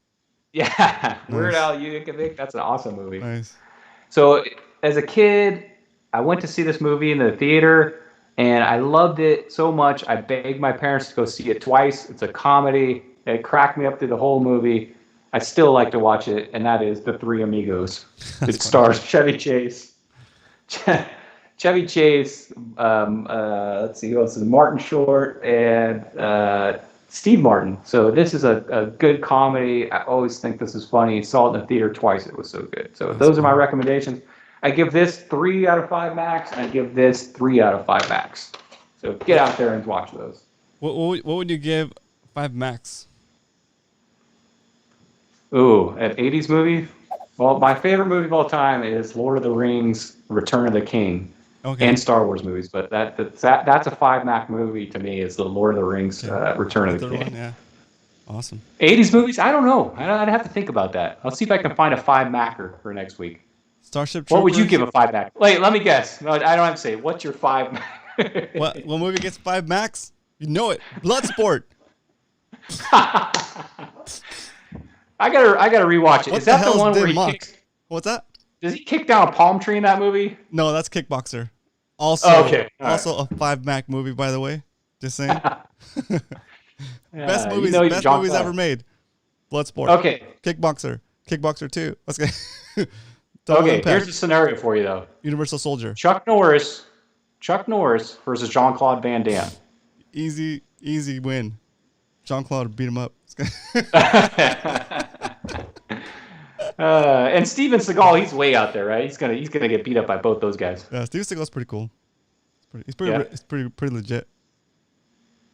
Yeah, nice. Weird Al Yankovic, that's an awesome movie. Nice. So as a kid, I went to see this movie in the theater. And I loved it so much, I begged my parents to go see it twice. It's a comedy. It cracked me up through the whole movie. I still like to watch it, and that is The Three Amigos. It stars Chevy Chase. Chevy Chase, let's see, who else is Martin Short, and Steve Martin. So this is a good comedy. I always think this is funny. Saw it in the theater twice. It was so good. So those are my recommendations. I give this 3 out of 5 max, and I give this 3 out of 5 max. So get out there and watch those. What would you give 5 max? Ooh, an 80s movie? Well, my favorite movie of all time is Lord of the Rings, Return of the King, and Star Wars movies. But that's a 5 max movie to me, is the Lord of the Rings, Return of the King. One, yeah. Awesome. 80s movies? I don't know. I'd have to think about that. I'll see if I can find a 5 macker for next week. Starship Troopers. What would you give a 5 max? Wait, let me guess. No, I don't have to say. What's your 5 max? What movie gets 5 max? You know it. Bloodsport. I gotta rewatch it. What Is that the one where Dim he Mak? kicks? What's that? Does he kick down a palm tree in that movie? No, that's Kickboxer. Also, Okay. also a 5 max movie, by the way. Just saying. Best movies, you're best John movies Clare. ever made. Bloodsport. Okay. Kickboxer. Kickboxer 2. Let's go. Okay. Here's the scenario for you though. Universal Soldier. Chuck Norris versus Jean-Claude Van Damme. Easy win. Jean-Claude beat him up. And Steven Seagal, he's way out there, right? He's gonna get beat up by both those guys. Yeah, Steven Seagal's pretty cool. He's pretty legit.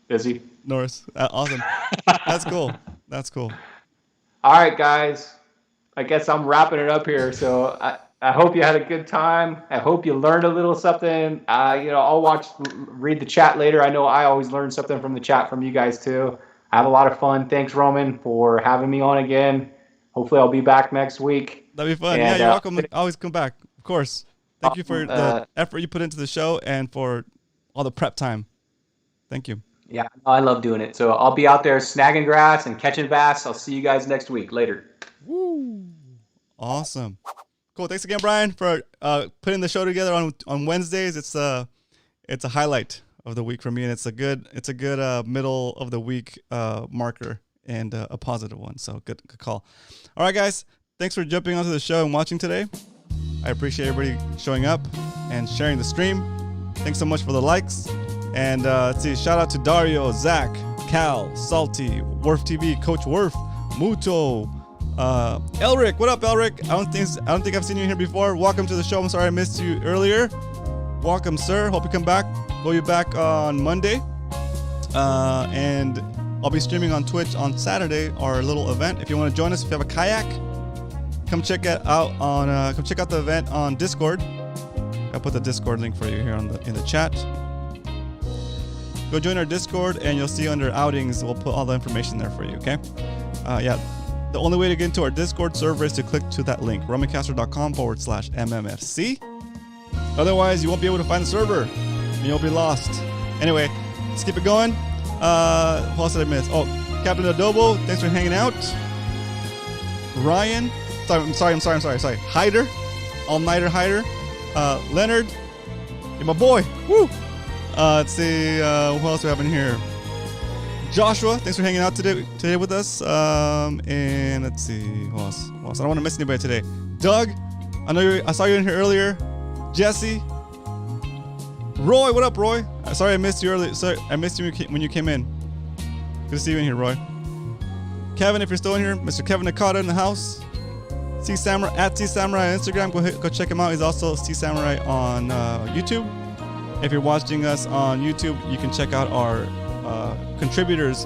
Is he? Norris, awesome. That's cool. That's cool. All right, guys. I guess I'm wrapping it up here. So I hope you had a good time. I hope you learned a little something. I'll read the chat later. I know I always learn something from the chat from you guys too. I have a lot of fun. Thanks, Roman, for having me on again. Hopefully, I'll be back next week. That'd be fun. And, yeah, you're welcome. Always come back. Of course. Thank you for the effort you put into the show and for all the prep time. Thank you. Yeah, I love doing it. So I'll be out there snagging grass and catching bass. I'll see you guys next week. Later. Woo! Awesome. Cool. Thanks again, Brian, for putting the show together on Wednesdays. It's a highlight of the week for me, and it's a good middle of the week marker and a positive one. So good call. All right, guys. Thanks for jumping onto the show and watching today. I appreciate everybody showing up and sharing the stream. Thanks so much for the likes. And let's see, shout out to Dario, Zach, Cal, Salty, Worf TV, Coach Worf, Muto, Elric. What up, Elric? I don't think I've seen you here before. Welcome to the show. I'm sorry I missed you earlier. Welcome, sir. Hope you come back. We'll be back on Monday. And I'll be streaming on Twitch on Saturday, our little event. If you want to join us, if you have a kayak, come check it out come check out the event on Discord. I'll put the Discord link for you here in the chat. Go join our Discord, and you'll see under outings, we'll put all the information there for you, okay? Yeah, the only way to get into our Discord server is to click to that link, romancastro.com/MMFC. Otherwise, you won't be able to find the server, and you'll be lost. Anyway, let's keep it going. Who else did I miss? Oh, Captain Adobo, thanks for hanging out. Ryan, I'm sorry. Hyder, All-Nighter Hyder. Leonard, you're my boy. Woo! Let's see, who else do we have in here? Joshua, thanks for hanging out today with us. And let's see, who else? I don't want to miss anybody today. Doug, I saw you in here earlier. Jesse, Roy, what up, Roy? Sorry I missed you earlier. Sorry, I missed you when you came in. Good to see you in here, Roy. Kevin, if you're still in here, Mr. Kevin Nakata in the house. C Samurai at C Samurai on Instagram. Go check him out. He's also C Samurai on YouTube. If you're watching us on YouTube, you can check out our contributors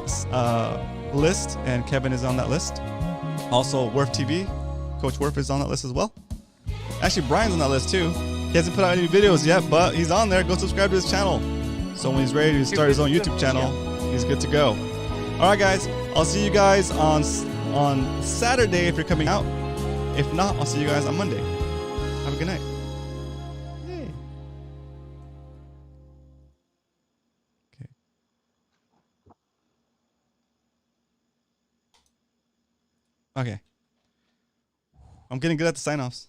list, and Kevin is on that list. Also, Worf TV, Coach Worf is on that list as well. Actually, Brian's on that list too. He hasn't put out any videos yet, but he's on there. Go subscribe to his channel. So when he's ready to start his own YouTube channel, he's good to go. All right, guys. I'll see you guys on Saturday if you're coming out. If not, I'll see you guys on Monday. Have a good night. Yay. Okay. I'm getting good at the sign-offs.